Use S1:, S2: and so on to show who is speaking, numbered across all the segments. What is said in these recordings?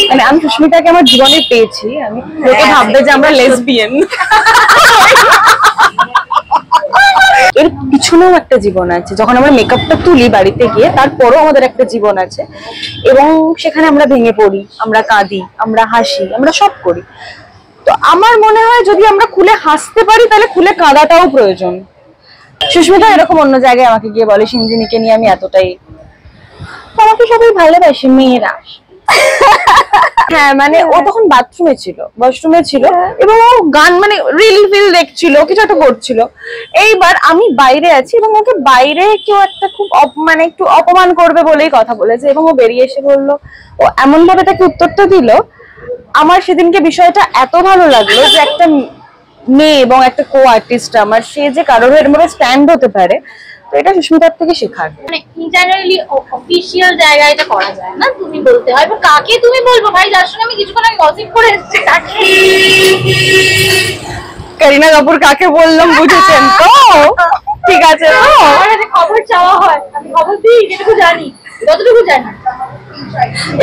S1: মানে আমি সুস্মিতাকে আমার জীবনে পেয়েছি, আমি লোকে ভাববে যে আমরা লেসবিয়ান। এর পিছনেও একটা জীবন আছে, যখন আমরা মেকআপটা তুলি বাড়িতে গিয়ে তারপরও আমাদের একটা জীবন আছে, এবং সেখানে আমরা ভেঙে পড়ি, আমরা কাঁদি, আমরা হাসি, আমরা সব করি। তো আমার মনে হয় যদি আমরা খুলে হাসতে পারি তাহলে খুলে কাঁদাটাও প্রয়োজন। সুস্মিতা এরকম অন্য জায়গায় আমাকে গিয়ে বলে সিঞ্জিনিকে নিয়ে আমি এতটাই, আমাকে সবাই ভালোবাসে মেয়েরা। হ্যাঁ মানে ও তখন বাথরুমে ছিল, ওয়াশরুমে ছিল, এবং ও গান মানে রিল ফিল দেখছিল, কিছু একটা করছিল। এইবার আমি বাইরে আছি এবং ওকে বাইরে কেউ একটা খুব মানে একটু অপমান করবে বলেই কথা বলেছে, এবং ও বেরিয়ে এসে বললো, ও এমন ভাবে তাকে উত্তরটা দিল। আমার সেদিনকে বিষয়টা এত ভালো লাগলো যে একটা মেয়ে এবং একটা কো আর্টিস্ট আমার, সে যে কারোর এরকম স্ট্যান্ড হতে পারে, তো এটা সুস্মিতার থেকে শেখার।
S2: মানে জেনারেলি অফিশিয়াল জায়গায় এটা করা যায় না, তুমি বলতে হয়। এবার কাকে তুমি বলবো ভাই, যার সঙ্গে আমি কিছুক্ষণ আগে গসিপ করে এসেছি তাকে।
S1: করিনা কাপুর কাকে বললাম বুঝেছেন তো? ঠিক আছে তো?
S2: আমার কাছে খবর চাওয়া হয়, আমি খবর দিই যেটুকু জানি, যতটুকু জানি,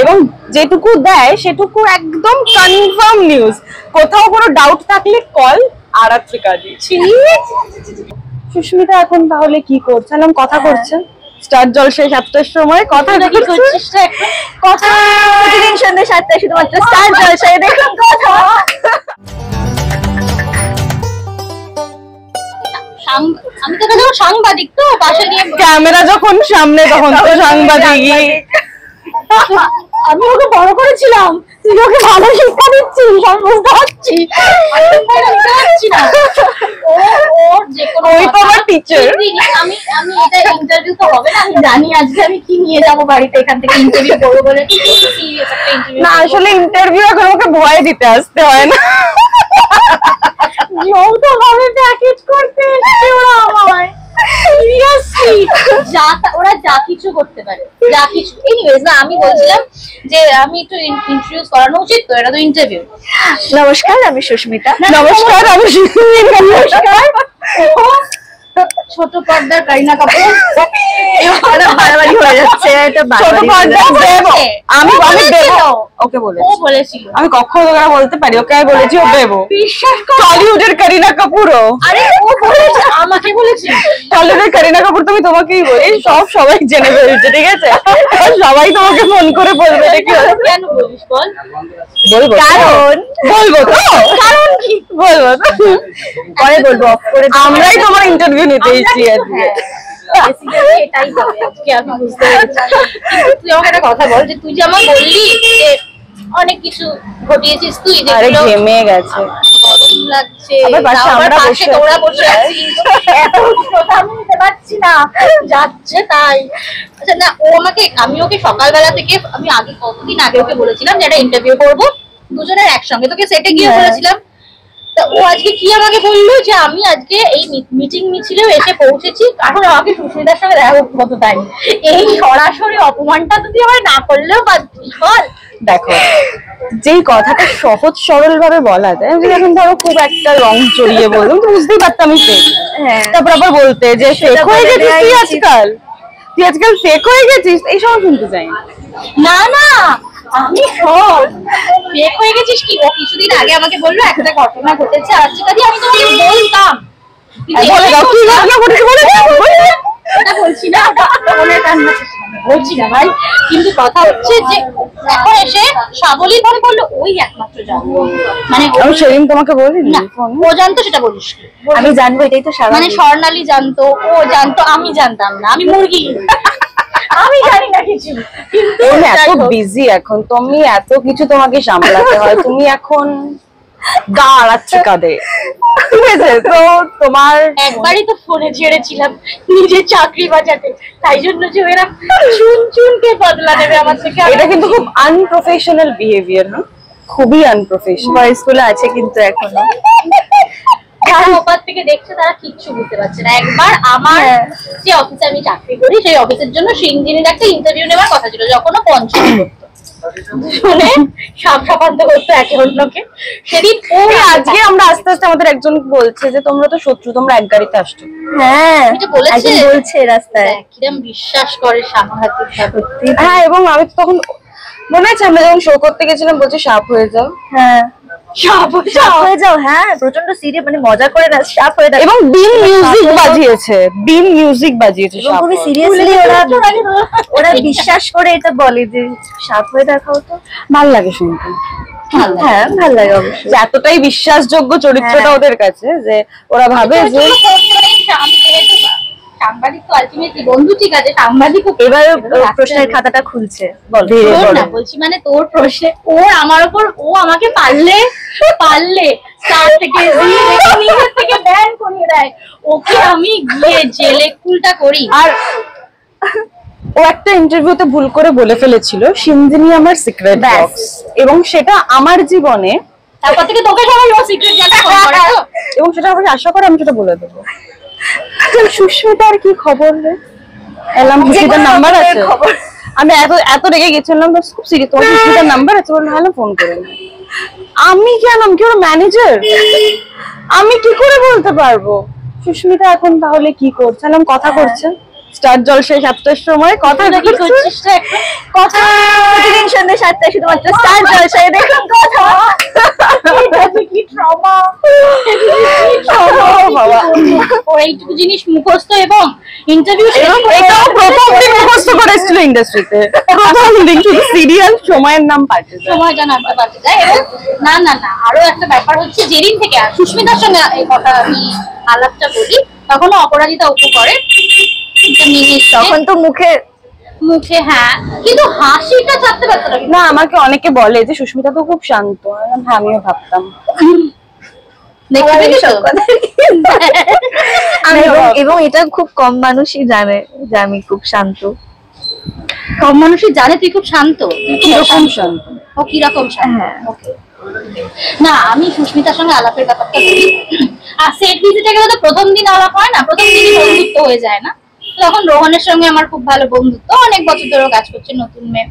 S1: এবং যেটুকু দেয় সেটুকু একদম কনফার্ম নিউজ। কোথাও কোনো ডাউট থাকলে কল আরাত্রিকা দিচ্ছি। সুস্মিতা এখন তাহলে কি করছে? কথা করছে স্টার জলসায় 7টার সময়। কথা
S2: কি করছিস রে?
S1: কথা প্রতিদিন সন্ধ্যে 7টায় শুধুমাত্র স্টার জলসায় দেখুন কথা।
S2: আমি তো যখন সাংবাদিক, তো পাশে নিয়ে
S1: ক্যামেরা যখন সামনে তখন তো সাংবাদিকই।
S2: আমি ওকে বড় করেছিলাম, তুই ওকে ভালো শিক্ষা দিচ্ছিস, আমি বুঝতে পারছি। আমি এটা ইন্টারভিউ তো হবে না, আমি জানি আজকে আমি কি নিয়ে যাবো বাড়িতে, এখান থেকে ইন্টারভিউ করবো বলে। সিরিয়াস একটা ইন্টারভিউ
S1: না, আসলে ইন্টারভিউ এখন ওকে ভয় দিতে আসতে হয় না,
S2: যৌথভাবে প্যাকেজ করতে এসছে ওরা আমায়। সিরিয়াসলি ওরা যা কিছু করতে পারে, যা কিছু। এনিওয়েজ, না আমি বলছিলাম যে আমি একটু ইন্ট্রোডিউস করানো উচিত, তো এটা তো ইন্টারভিউ।
S1: নমস্কার, আমি সুস্মিতা। নমস্কার, আমি সুস্মিতা। নমস্কার।
S2: ছোট পর্দার করিনা কাপুর।
S1: বাড়াবাড়ি হয়ে যাচ্ছে, এটা ছোট পর্দার দেব। আমি দেব, ওকে বলেছি।
S2: ও বলেছিল
S1: আমি কখনো তোকে বলতে পারি, ওকে আমি বলেছি ও দেব।
S2: বিশ্বাস কর,
S1: টলিউডের করিনা কাপুরও।
S2: আরে ও বলেছে, আমাকে বলেছে।
S1: টলিউডের করিনা কাপুর তুমি তোমাকেই বলি, সবাই জেনে ফেলছে, ঠিক আছে? সবাই তোমাকে ফোন করে বলবে এটা কি হলো।
S2: কেন বলিস বল?
S1: বলবো কারণ বলবো তো, কারণ কি বলবো তো, পরে বলবো। অফ করে আমরাই তোমার ইন্টারভিউ নিতে এসেছি আজকে।
S2: এটাই হবে আজকে, আমি বুঝতে পেরেছি। তুই আমাকে একটা কথা বল, যে তুই যে আমাকে বললি যে অনেক কিছু ঘটিয়েছিস তুই,
S1: আরে ঘেমে গেছে,
S2: লাগছে,
S1: আবার পাশে আমরা বসে
S2: তোরা বসে আছিস, এত কথা আমি নিতে পারছি না, যাচ্ছে তাই। আচ্ছা না, ও আমাকে, আমি ওকে সকালবেলা থেকে, আমি আগে কতদিন আগে ওকে বলেছিলাম যে একটা ইন্টারভিউ করবো দুজনের একসঙ্গে, তোকে সেটে গিয়ে বলেছিলাম। তা ও আজকে কি আমাকে বললো যে আমি আজকে এই মিটিং মিছিলেও এসে পৌঁছেছি, কারণ আমাকে সুস্মিতার সঙ্গে দেখা করতে হতো, তাই। এই সরাসরি অপমানটা তুই আমার না করলেও পারছিস, বল।
S1: দেখো, যেই কথাটা সহজ সরল ভাবে বলা যায়, আমি যখন ধরো খুব একটা রং জড়িয়ে বললাম তো বুঝতেই পারতাম আমি ফেক। তারপর আবার বলতে যে ফেক হয়ে গেছিস তুই আজকাল, ফেক হয়ে গেছিস, এই সব শুনতে চাই
S2: না। না আমি সব ফেক হয়ে গেছিস কি? ও কিছুদিন আগে আমাকে বললো একটা ঘটনা ঘটেছে আজকে, আমি তোমাকে বলতাম।
S1: বলে দাও কি ঘটনা ঘটেছে, বলে
S2: এটা বলছি না, বলছি না ভাই, কিন্তু কথা হচ্ছে যে এখন এসে সাবলীল ভাবে বললো ওই একমাত্র জানো, মানে
S1: আমি সেদিন তোমাকে বলি
S2: না ও জানতো, সেটা বলিস।
S1: আমি জানবো, এটাই তো স্বাভাবিক।
S2: মানে স্বর্ণালী জানতো, ও জানতো, আমি জানতাম না, আমি মুরগি, আমি জানি না কিছু। কিন্তু
S1: এত বিজি এখন, তুমি এত কিছু তোমাকে সামলাতে হয়, তুমি এখন গা আড়াচ্ছি কাঁধে, ঠিক আছে? তো তোমার
S2: একবারই তো ফোনে ছেড়েছিলাম নিজের চাকরি বাঁচাতে, তাই জন্য যে এরা চুনকে বদলা নেবে আমার থেকে।
S1: এটা কিন্তু খুব আনপ্রফেশনাল বিহেভিয়ার, না? খুবই আনপ্রফেশনাল। বয়েজ গুলো আছে কিন্তু এখনো,
S2: যারা ওপার থেকে দেখছে তারা কিচ্ছু বুঝতে পারছে না। একবার আমার যে অফিসে আমি চাকরি করি, সেই অফিসের জন্য সিংজিনির একটা ইন্টারভিউ নেওয়ার কথা ছিল, যখন ও পঞ্চমী করতো, শুনে সাবধান করতো একে অন্যকে। সেদিন
S1: আজকে আমরা আস্তে আস্তে আমাদের একজন বলছে যে তোমরা তো শত্রু, তোমরা এক গাড়িতে আসছো।
S2: হ্যাঁ, এটা বলছে
S1: রাস্তায়,
S2: কিরম বিশ্বাস করে সাংঘাতিক।
S1: হ্যাঁ, এবং আমি তখন মনে আছে আমরা যখন শো করতে গেছিলাম বলছে সাপ হয়ে যাও?
S3: হ্যাঁ সাপ হয়ে যাও, হ্যাঁ প্রচন্ড সিরিয়াস মানে মজা করে না সাপ হয়ে যাও,
S1: এবং বিন মিউজিক বাজিয়েছে, বিন মিউজিক বাজিয়েছে
S3: এবং
S1: সাপ
S3: খুবই
S1: হয়ে।
S3: সিরিয়াসলি ওরা বিশ্বাস করে এটা বলে যে সাপ হয়ে দেখাও তো।
S1: ভাল লাগে শুনতে,
S3: হ্যাঁ ভালো লাগে অবশ্যই।
S1: যে এতটাই বিশ্বাসযোগ্য চরিত্রটা
S3: হ্যাঁ।
S1: ওদের কাছে যে ওরা ভাবে যে
S2: সাংবাদিক তো আলটিমেটলি বন্ধু, ঠিক আছে সাংবাদিক
S3: এবার প্রশ্নের খাতাটা খুলছে, বল
S1: ধীরে
S2: তোর
S1: বলো।
S2: না বলছি, মানে তোর প্রশ্নে ওর আমার উপর, ও আমাকে পারলে স্টার থেকে নিজের থেকে ব্যান করিয়ে দেয়, ওকে আমি গিয়ে জেলে কুলটা করি।
S1: আর ও একটা ইন্টারভিউতে ভুল করে বলে ফেলেছিল সিনজিনি আমার সিক্রেট
S3: ব্যাস।
S1: বক্স, এবং সেটা আমার জীবনে,
S2: তারপর থেকে তোকে সবাই ও সিক্রেট জানা ফোন করে তো।
S1: এবং সেটা আমাকে আশা করে আমি সেটা বলে দেবো। সুস্মিতার কি খবর রে? এলাম, সুস্মিতার নাম্বার আছে?
S3: খবর
S1: আমি এত এত রেগে গেছিলাম, খুব সিরিয়াস, তোমার সুস্মিতার নাম্বার আছে? বললাম হ্যাঁ, ফোন করে নে। আমি কেন, আমি কি ওর ম্যানেজার? আমি কি করে বলতে পারবো? সুস্মিতা এখন তাহলে কি করছে? আমি কথা করছে স্টার জলসায় 7টার সময় কথা
S2: তুই কি
S1: করছে।
S2: করছিস রে এখন?
S3: কথা প্রতিদিন সন্ধ্যে 7টায় শুধুমাত্র স্টার জলসায় দেখুন কথা।
S2: এটা যে কি ট্রমা,
S1: বাবা,
S2: ওর এইটুকু জিনিস মুখস্থ এবং ইন্টারভিউ
S1: এবং এটাও প্রথম দিন মুখস্থ করে এসেছিল ইন্ডাস্ট্রিতে, প্রথম দিন শুধু সিরিয়াল সময়ের নাম পাল্টে যায়।
S2: সময় জানাতে পারতে যায়। এবং না না না, আরো একটা ব্যাপার হচ্ছে, যেদিন থেকে আর সুস্মিতার সঙ্গে এই কথা আমি আলাপটা বলি, তখন অপরাজিতা অপু করে
S3: তখন তো মুখে
S2: মুখে, হ্যাঁ, কিন্তু হাসিটা ছাড়তে পারতো না।
S1: না, আমাকে অনেকে বলে যে সুস্মিতা তো খুব শান্ত। আমি বললাম, হ্যাঁ, আমিও ভাবতাম।
S2: দেখে দেখে
S3: সব
S2: তো।
S3: কথা। এবং এটা খুব কম মানুষই জানে যে আমি খুব শান্ত।
S2: সব মানুষই জানে তুই খুব শান্ত, তুই খুব
S1: কিরকম
S2: অশান্ত।
S1: শান্ত?
S2: ও কিরকম শান্ত?
S3: হ্যাঁ।
S2: Okay. না, আমি সুস্মিতার সঙ্গে আলাপের ব্যাপারটা বলি। আর সেট ভিজিটে গেলে তো প্রথম দিন আলাপ হয় না, প্রথম দিনই বন্ধুত্ব হয়ে যায় না। তখন রোহনের সঙ্গে আমার খুব ভালো বন্ধুত্ব, অনেক বছর ধরে কাজ করছে, নতুন মেয়ে।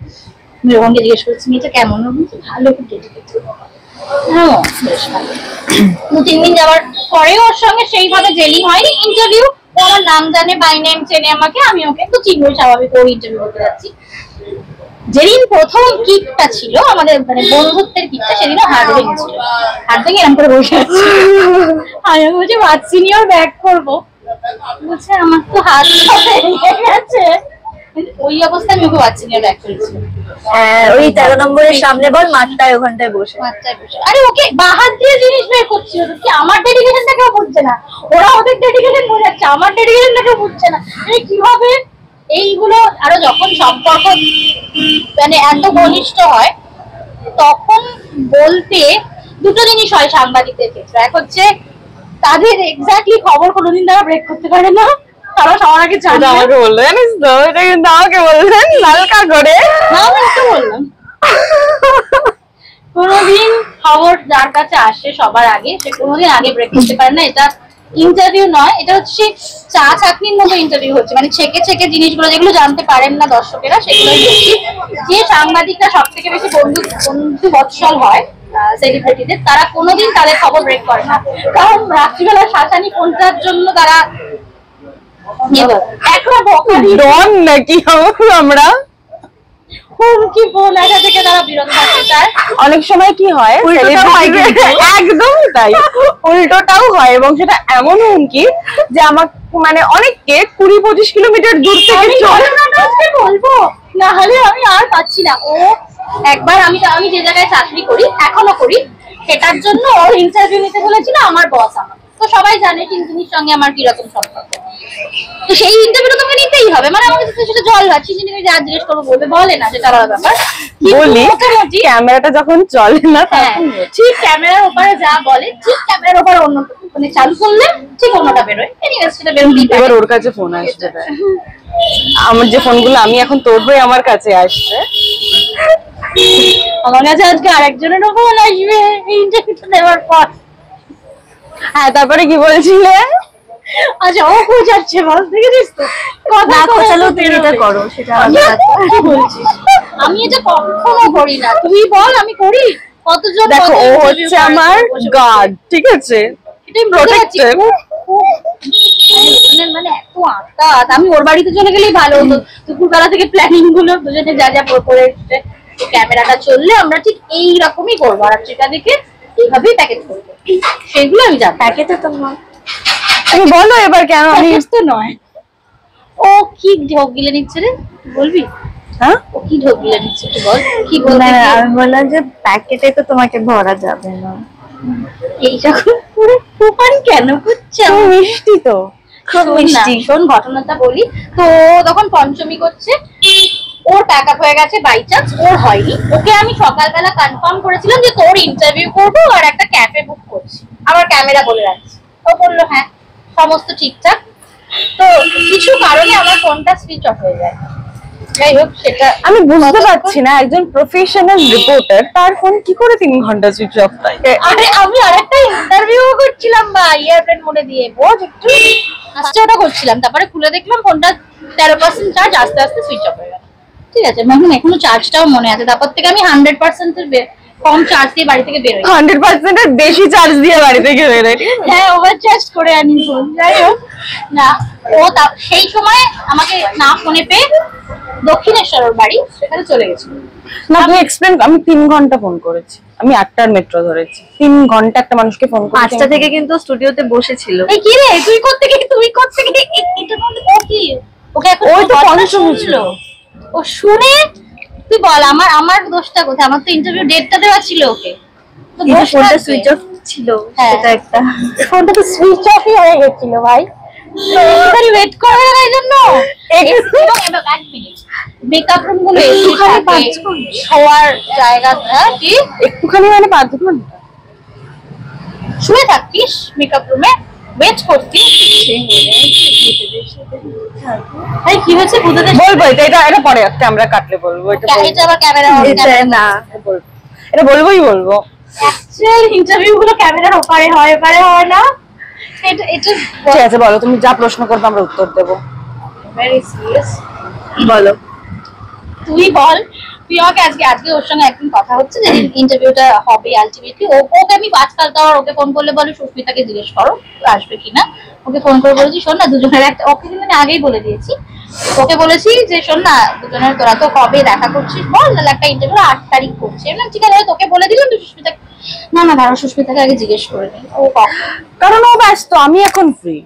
S2: আমি রোহনকে জিজ্ঞেস করছি মেয়েটা কেমন, ও বলছে ভালো, খুব ডেডিকেটেড। হ্যাঁ, বেশ ভালো। 2-3 দিন যাওয়ার পরেও ওর সঙ্গে সেইভাবে জেলিং হয়নি। ইন্টারভিউ, ও আমার নাম জানে, বাই নেম চেনে আমাকে, আমি ওকে তো চিনবই স্বাভাবিক, ও ইন্টারভিউ করতে যাচ্ছি। যেদিন প্রথম কিকটা ছিল আমাদের, মানে বন্ধুত্বের কিকটা, সেদিনও হাত ভেঙেছিল। হাত ভেঙে এরকম করে বসে আছে। আমি বলছি ভাবছি নিয়েও ব্যাক করবো, বলছে আমার তো হাত ভেঙে গেছে। ওই অবস্থায় আমি ওকে ভাবছি নিয়ে ব্যাক করেছি।
S3: ওই 13 নম্বরের সামনে বল মাঠটায় ওখানটায় বসে।
S2: বাচ্চায় বসে, আরে ওকে বাহাত দিয়ে জিনিস বের করছিল, তো কি আমার ডেডিকেশনটা কেউ বুঝছে না? ওরা ওদের ডেডিকেশন বোঝাচ্ছে, আমার ডেডিকেশনটা কেউ বুঝছে না। মানে কিভাবে এইগুলো, আরো যখন সম্পর্ক মানে এত ঘনিষ্ঠ হয়, তখন বলতে দুটো জিনিস হয় সাংবাদিকদের ক্ষেত্রে। এক হচ্ছে তাদের এক্স্যাক্টলি খবর কোনোদিন তারা ব্রেক করতে পারে না, তারা সবার আগে
S1: এটা
S2: জানে।
S1: আমাকে বললো, জানিস তো, এটা কিন্তু আমাকে বললেন হালকা করে।
S2: না, আমি তো বললাম কোনোদিন খবর যার কাছে আসে সবার আগে, সে কোনোদিন আগে ব্রেক করতে পারে না। এটা ইন্টারভিউ নয়, এটা হচ্ছে চা চাকরির মতো ইন্টারভিউ হচ্ছে, মানে ছেকে ছেকে জিনিসগুলো যেগুলো জানতে পারেন না দর্শকেরা, সেগুলোই বলছি। যে সাংবাদিকরা সব থেকে বেশি বন্ধু বৎসল হয় সেলিব্রিটিদের, তারা কোনোদিন তাদের খবর ব্রেক করে না, কারণ রাত্রিবেলা শাসানি ফোনটার জন্য তারা এখনো বকানি
S1: ডন নাকি আমরা?
S2: হুমকি ফোন আসা থেকে তারা বিরত থাকতে চায়।
S1: অনেক সময় কি হয়,
S3: উল্টোটাও হয় কিন্তু।
S1: একদমই তাই, উল্টোটাও হয়, এবং সেটা এমন হুমকি যে আমার মানে অনেককে 20-25 কিলোমিটার দূর থেকে
S2: আমি
S1: চলে।
S2: ঘটনাটা আজকে বলবো, না হলে আমি আর পাচ্ছি না। ও একবার, আমি যে জায়গায় চাকরি করি, এখনো করি, সেটার জন্য ওর ইন্টারভিউ নিতে বলেছিল আমার বস। আমার তো সবাই জানে টিনটিনির সঙ্গে আমার কিরকম সম্পর্ক, তো সেই ইন্টারভিউটা তোমাকে নিতেই হবে। মানে আমাকে যদি সেটা জল ভাবছি, যা জিজ্ঞেস করবো বলবে, বলে না, সেটা আলাদা ব্যাপার। কিন্তু
S1: বলি
S2: মোটামুটি
S1: ক্যামেরাটা যখন চলে না
S2: হ্যাঁ,
S1: তখন
S2: ঠিক ক্যামেরার ওপারে যা বলে, ঠিক ক্যামেরার ওপারে অন্য, মানে চালু করলে ঠিক অন্যটা বেরোয়। এনিওয়েজ সেটা বেরোতেই পারে।
S1: এবার ওর কাছে ফোন আসছে। আমার যে ফোনগুলো আমি এখন তোর হয়ে আমার কাছে আসছে,
S2: আমার কাছে আজকে আরেকজনেরও ফোন আসবে এই ইন্টারভিউটা দেওয়ার পর।
S1: হ্যাঁ, তারপরে কি বলছিলে?
S2: আচ্ছা, ও খোঁজাচ্ছে, বল, দেখেছিস তো কথা
S3: না
S2: করে
S3: খোঁচালেও
S2: তো
S3: তুই এটা
S2: বেরোবে।
S3: করো, সেটা
S2: আমি
S3: আলাদা ব্যাপার।
S2: কি বলছিস? আমি এটা কখনো করি না, তুই বল আমি করি? কতজন
S1: দেখো,
S2: কত
S1: ও
S2: interview
S1: হচ্ছে
S2: করে
S1: আমার
S2: বসে বসে।
S1: গার্ড, ঠিক আছে,
S2: এটাই বুঝতে পারছি।
S1: প্রোটেক্টেড।
S2: মানে এত আত্মা, আমি ওর বাড়িতে চলে গেলেই ভালো হতো। দুপুরবেলা থেকে প্ল্যানিং গুলো দুজনে যা যা করে এসছে, ক্যামেরাটা চললে আমরা ঠিক এই রকমই করবো, আর সেটাকে এইভাবেই প্যাকেট করবো, সেগুলো আমি জানি।
S3: প্যাকেটে তো নয়।
S1: তুমি বলো এবার কেন আমি
S2: প্যাকেট তো নয়। ও কি ঢোক গিলে নিচ্ছে রে, বলবি?
S1: হ্যাঁ
S2: ও কি ঢোক গিলে নিচ্ছে একটু বল, কি
S3: না
S2: বলবি?
S3: আমি বললাম যে প্যাকেটে তো তোমাকে ভরা যাবে না।
S2: এইরকম পুরো ফুপানি কেন করছে?
S1: তুমি মিষ্টি তো।
S3: খুব মিষ্টি।
S2: শোন ঘটনাটা বলি তো, তখন পঞ্চমী করছে, ওর প্যাক আপ হয়ে গেছে, বাই চান্স ওর হয়নি। ওকে আমি সকালবেলা কনফার্ম করেছিলাম যে তোর ইন্টারভিউ করবো আর একটা ক্যাফে বুক করছি, আমার ক্যামেরা বলে রাখছি। ও বললো হ্যাঁ সমস্ত ঠিকঠাক। তো কিছু কারণে আমার ফোনটা সুইচ অফ হয়ে যায়। যাই হোক সেটা
S1: আমি বুঝতে পারছি না, একজন প্রফেশনাল রিপোর্টার তার ফোন কি করে 3 ঘন্টা সুইচ অফ থাকে।
S2: আরে আমি আরেকটা ইন্টারভিউ করছিলাম বা এয়ারপ্লেন মোডে দিয়ে, বোঝ একটু আস্তে ওটা করছিলাম, তারপরে খুলে দেখলাম ফোনটা 13% চার্জ, আস্তে আস্তে সুইচ অফ হয়ে গেল। ঠিক আছে, এখন এখনো চার্জটাও মনে আছে, তারপর থেকে আমি 100% এর কম চার্জ দিয়ে বাড়ি থেকে বেরোই।
S1: 100% এর বেশি চার্জ দিয়ে বাড়ি থেকে বেরোয়।
S2: হ্যাঁ ওভার চার্জ করে আনি ফোন। যাই হোক না, ও সেই সময় আমাকে না ফোনে পেয়ে দক্ষিণেশ্বর ওর বাড়ি, সেখানে চলে গেছিল।
S1: না তুমি এক্সপ্লেন, আমি 3 ঘন্টা ফোন করেছি, আমি 8টার মেট্রো ধরেছি, 3 ঘন্টা একটা মানুষকে ফোন করেছি।
S3: 5টা থেকে কিন্তু স্টুডিওতে বসেছিল।
S2: এই কি রে, তুই করতে গিয়ে এটার মধ্যে ও কি, ওকে এখন
S1: ওই তো
S2: কথাটা
S1: পঞ্চমী ছিল।
S2: শুনলো। ও শুনে তুই বল আমার দোষটা কোথায়? আমার তো ইন্টারভিউ ডেটটা দেওয়া ছিল ওকে, তো
S3: এই
S2: দোষ
S3: ফোনটা
S2: থাকবে।
S3: সুইচ অফ ছিল,
S2: হ্যাঁ।
S3: সেটা একটা।
S2: ফোনটা তো সুইচ অফই হয়ে গেছিল ভাই, তো এবারে ওয়েট করবে না এই জন্য। এক মিনিট, মেকআপ রুম গুলো
S1: একটুখানি
S2: থাকে,
S1: 5 ঘন্টা।
S2: শোয়ার জায়গা, হ্যাঁ কি
S1: একটুখানি মানে 5 ঘন্টা
S2: শুয়ে থাকতিস মেকআপ রুমে, ওয়েট করতিস। এই কি হয়েছে বুঝতে
S1: বলবো, এটা পরে একটা আমরা কাটলে বলবো, এটা বলবো।
S2: এটা আবার ক্যামেরা
S3: এটা না,
S1: বলবো। এটা বলবো।
S2: অ্যাকচুয়াল ইন্টারভিউ গুলো ক্যামেরার ওপারে হয়, এপারে হয় না। এটা
S1: ঠিক আছে বলো, তুমি যা প্রশ্ন করবে আমরা উত্তর দেবো।
S2: Very serious.
S3: বলো।
S2: তুই বল, তুই আমাকে আজকে ওর সঙ্গে একদিন কথা হচ্ছে যে ইন্টারভিউটা হবে আলটিমেটলি। ওকে আমি আজকাল তো ওকে ফোন করলে বলে সুস্মিতাকে জিজ্ঞেস করো আসবে কিনা। ওকে ফোন করে বলেছি শোন না দুজনের একটা, ওকে কিন্তু আমি আগেই বলে দিয়েছি, ওকে বলেছি যে শোন না দুজনের তোরা তো কবে দেখা করছিস বল, নাহলে একটা ইন্টারভিউ 8 তারিখ করছে না। ঠিক আছে তোকে বলে দিলাম, তুই সুস্মিতা না দাঁড়া সুস্মিতাকে আগে জিজ্ঞেস করে নি ও কখন।
S1: কারণ ও ব্যস্ত, আমি এখন ফ্রি,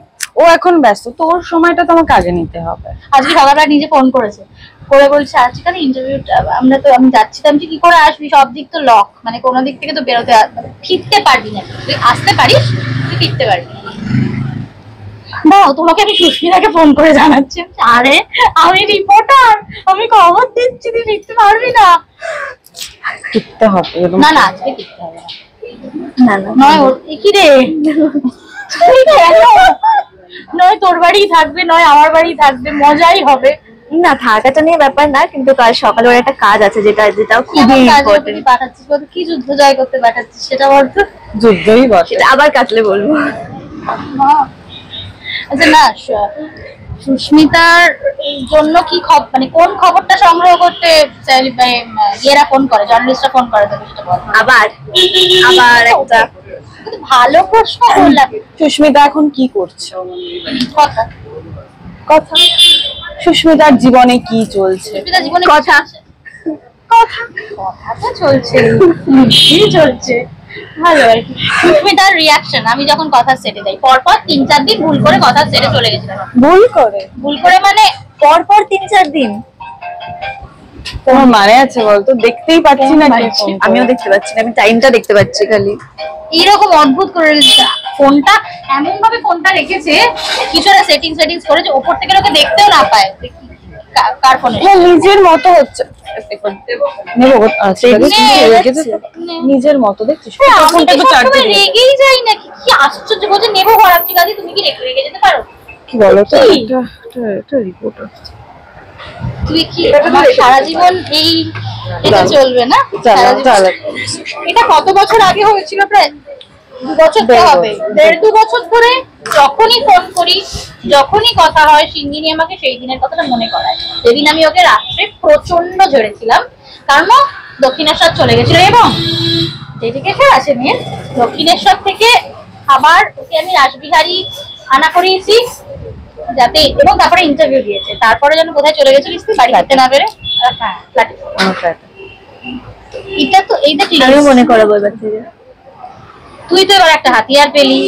S1: ও এখন ব্যস্ত, তো ওর সময়টা তোমাকে আগে নিতে হবে।
S2: আজকে সকালবেলা নিজে ফোন করেছে, করে বলছে আজকাল ইন্টারভিউটা আমি যাচ্ছিলাম, যে কি করে আসবি, সব দিক তো লক, মানে কোনো দিক থেকে তো বেরোতে ফিরতে পারবি না, তুই আসতে পারিস তুই ফিরতে পারবি না। তোমাকে আমি সুস্মিতাকে ফোন করে জানাচ্ছি, আরে আমি রিপোর্টার, আমি খবর দিচ্ছি, তুই ফিরতে পারবি না।
S1: টিকতে হবে
S2: না আজকে ফিরতে হবে না।
S3: না
S2: নয় ওর কি রে, তুই কেন? নয় তোর বাড়ি থাকবে, নয় আমার বাড়ি থাকবে, মজাই হবে।
S3: না, থাকাটা নিয়ে ব্যাপার না, কিন্তু কাল সকালে ওর একটা কাজ আছে যেটা খুবই ইম্পর্টেন্ট।
S2: পাঠাচ্ছিস বলতে কি যুদ্ধ জয় করতে পাঠাচ্ছিস সেটা বলতো।
S1: যুদ্ধই বটে।
S3: সেটা আবার কাটলে বলবো।
S2: আচ্ছা না, সুস্মিতার জন্য কি মানে কোন খবরটা সংগ্রহ করতে ইয়েরা ফোন করে, জার্নালিস্টরা ফোন করে, তবে সেটা বল।
S3: আবার একটা
S2: কিন্তু ভালো প্রশ্ন করলাম।
S1: সুস্মিতা এখন কি করছে?
S2: কথা
S1: সুস্মিতার জীবনে কি চলছে?
S2: সুস্মিতার জীবনে
S3: কথা।
S2: কথা তো চলছে, কি চলছে ভালো আর কি। সুস্মিতার রিয়াকশন, আমি যখন কথা সেটে যাই পরপর 3-4 দিন ভুল করে কথা সেটে চলে গেছিলাম। ভুল করে মানে
S3: পরপর 3-4 দিন
S1: তোমার মানে আছে বলতো? দেখতেই পাচ্ছি না কি ফোন করে।
S3: আমিও দেখতে পাচ্ছি না, আমি টাইমটা দেখতে পাচ্ছি খালি।
S2: এইরকম অদ্ভুত করে রেখেছে ফোনটা, এমন ভাবে ফোনটা রেখেছে, কিছু একটা সেটিংস করেছে ওপর থেকে লোকে দেখতেও না পায় কার ফোনে।
S1: নিজের মতো হচ্ছে, নেবো আচ্ছা, নিজের মতো দেখছিস?
S2: আমি
S1: ফোনটা
S2: তো
S1: তো চার্জে
S2: সবসময় রেগেই যাই নাকি, কি আশ্চর্য বলছে নেবো খারাপ, ঠিক আছে তুমি কি রেগে যেতে পারো?
S1: কি বলো তো,
S2: কি?
S1: এটা রিপোর্টার
S2: তুই কি আমার সারা জীবন এটা চলবে না? সারা জীবন। এটা কত বছর আগে হয়েছিল? প্রায় 2 বছর তো হবে, 1.5-2 বছর ধরে যখনই ফোন করি, যখনই কথা হয়, সিঙ্গিনী আমাকে সেই দিনের কথাটা মনে করায়, যেদিন আমি ওকে রাত্রে প্রচন্ড ঝেড়েছিলাম, কারণ দক্ষিণেশ্বর চলে গেছিল এবং যেদিকে সে আসেনি দক্ষিণেশ্বর থেকে আবার ওকে আমি রাসবিহারী আনা করিয়েছি যাতে, এবং তারপরে ইন্টারভিউ দিয়েছে, তারপরে যেন কোথায় চলে গেছিলিস তুই বাড়ি ফিরতে না পেরে? হ্যাঁ ফ্ল্যাটে। এটা তো এইটা ঠিক
S3: আমি মনে করাবো এবার থেকে।
S2: তুই তো এবার একটা হাতিয়ার পেলি,